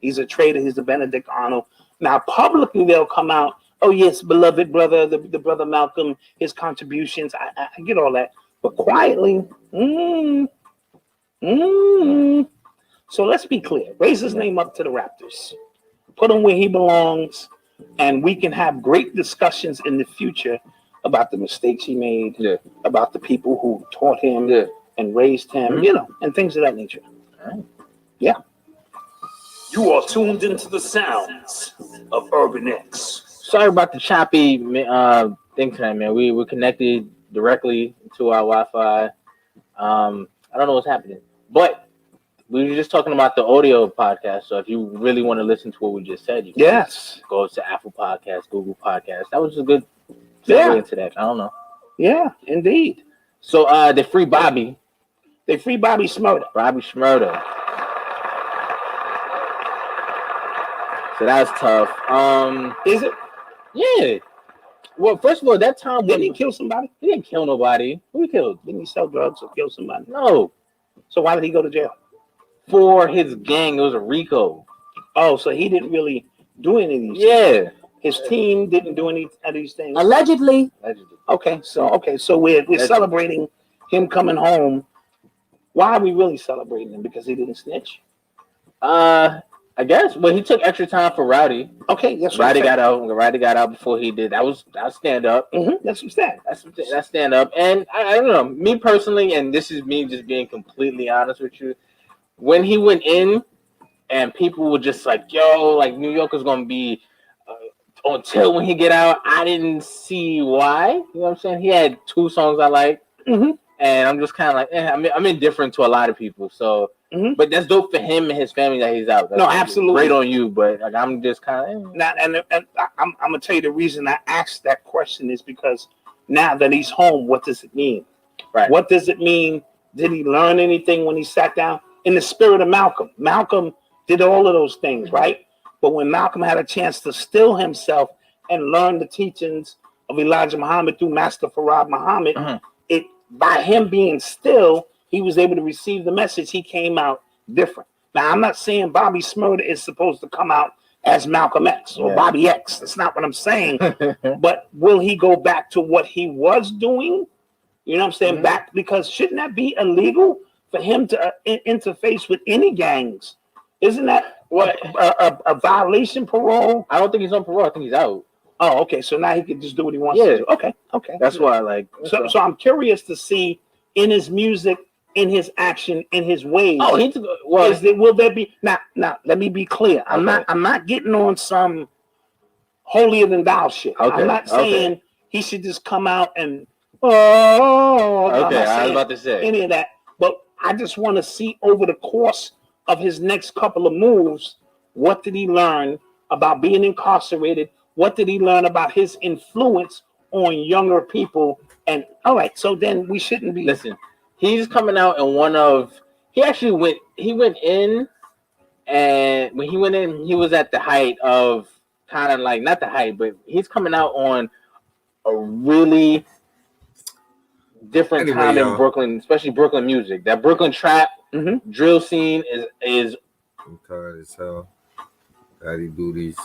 [SPEAKER 18] He's a traitor. He's a Benedict Arnold. Now, publicly, they'll come out, oh, yes, beloved brother, the brother Malcolm, his contributions. I get all that. But quietly, So let's be clear. Raise his name up to the Raptors. Put him where he belongs. And we can have great discussions in the future about the mistakes he made, about the people who taught him and raised him, and things of that nature. All right. Yeah. You are tuned into the sounds of Urban X.
[SPEAKER 19] Sorry about the choppy thing tonight, man. We're connected directly to our Wi-Fi. I don't know what's happening, but we were just talking about the audio podcast. So if you really want to listen to what we just said, you can go to Apple Podcasts, Google Podcasts. That was a good segue into that. I don't know.
[SPEAKER 18] Yeah, indeed.
[SPEAKER 19] So they free Bobby.
[SPEAKER 18] They free Bobby Shmurda.
[SPEAKER 19] Bobby Shmurda. So that's tough.
[SPEAKER 18] Is it?
[SPEAKER 19] Yeah. Well, first of all, that time
[SPEAKER 18] didn't he kill somebody?
[SPEAKER 19] He didn't kill nobody. Who he killed?
[SPEAKER 18] Didn't he sell drugs or kill somebody?
[SPEAKER 19] No.
[SPEAKER 18] So why did he go to jail?
[SPEAKER 19] For his gang, it was a RICO.
[SPEAKER 18] Oh, so he didn't really do any of these things.
[SPEAKER 19] Yeah.
[SPEAKER 18] His team didn't do any of these things.
[SPEAKER 19] Allegedly.
[SPEAKER 18] Okay, so we're celebrating him coming home. Why are we really celebrating him? Because he didn't snitch?
[SPEAKER 19] I guess. Well, he took extra time for Rowdy.
[SPEAKER 18] Okay, yes.
[SPEAKER 19] Rowdy got out. Rowdy got out before he did. That was stand up.
[SPEAKER 18] That's some stand.
[SPEAKER 19] That's stand up. And I don't know. Me personally, and this is me just being completely honest with you. When he went in, and people were just like, "Yo, like New York is gonna be until when he get out." I didn't see why. You know what I'm saying? He had 2 songs I like, and I'm just kind of like, I'm indifferent to a lot of people. So. But that's dope for him and his family that he's out. That's
[SPEAKER 18] absolutely
[SPEAKER 19] great on you. But like, I'm just kind of
[SPEAKER 18] now, and I'm gonna tell you the reason I asked that question is because now that he's home, what does it mean?
[SPEAKER 19] Right.
[SPEAKER 18] What does it mean? Did he learn anything when he sat down? In the spirit of Malcolm, Malcolm did all of those things, right? But when Malcolm had a chance to still himself and learn the teachings of Elijah Muhammad through Master Farad Muhammad, it by him being still. He was able to receive the message. He came out different. Now, I'm not saying Bobby Shmurda is supposed to come out as Malcolm X or Bobby X. That's not what I'm saying. But will he go back to what he was doing? You know what I'm saying? Back, because shouldn't that be illegal for him to interface with any gangs? Isn't that a violation parole?
[SPEAKER 19] I don't think he's on parole. I think he's out.
[SPEAKER 18] Oh, okay. So now he can just do what he wants to do. Okay.
[SPEAKER 19] That's why I like.
[SPEAKER 18] So I'm curious to see in his music, in his action, in his ways.
[SPEAKER 19] Oh,
[SPEAKER 18] will there be now? Let me be clear. I'm not getting on some holier than thou shit. I'm not saying he should just come out and
[SPEAKER 19] I was about to say
[SPEAKER 18] any of that. But I just want to see over the course of his next couple of moves, what did he learn about being incarcerated? What did he learn about his influence on younger people? And all right, so then we shouldn't be
[SPEAKER 19] He's coming out in he went in, and when he went in, he was at the height of kind of like, not the height, but he's coming out on a really different time in Brooklyn, especially Brooklyn music. That Brooklyn trap drill scene is.
[SPEAKER 1] I'm tired as hell. Daddy booties.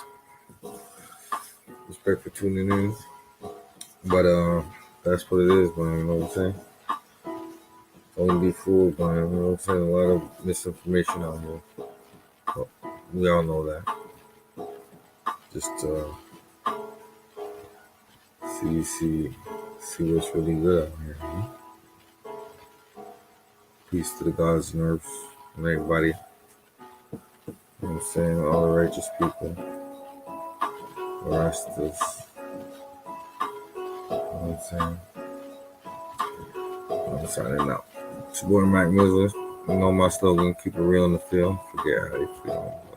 [SPEAKER 1] Respect for tuning in, but that's what it is, man. You know what I'm saying? Don't be fooled, man. You know what I'm saying? A lot of misinformation out here. But we all know that. Just see what's really good out here. Peace to the gods and earth and everybody. You know what I'm saying? All the righteous people. The rest is, you know what I'm saying? I'm signing out. It's your boy Mike Miller. You know my slogan, keep it real in the field. Forget how you feel.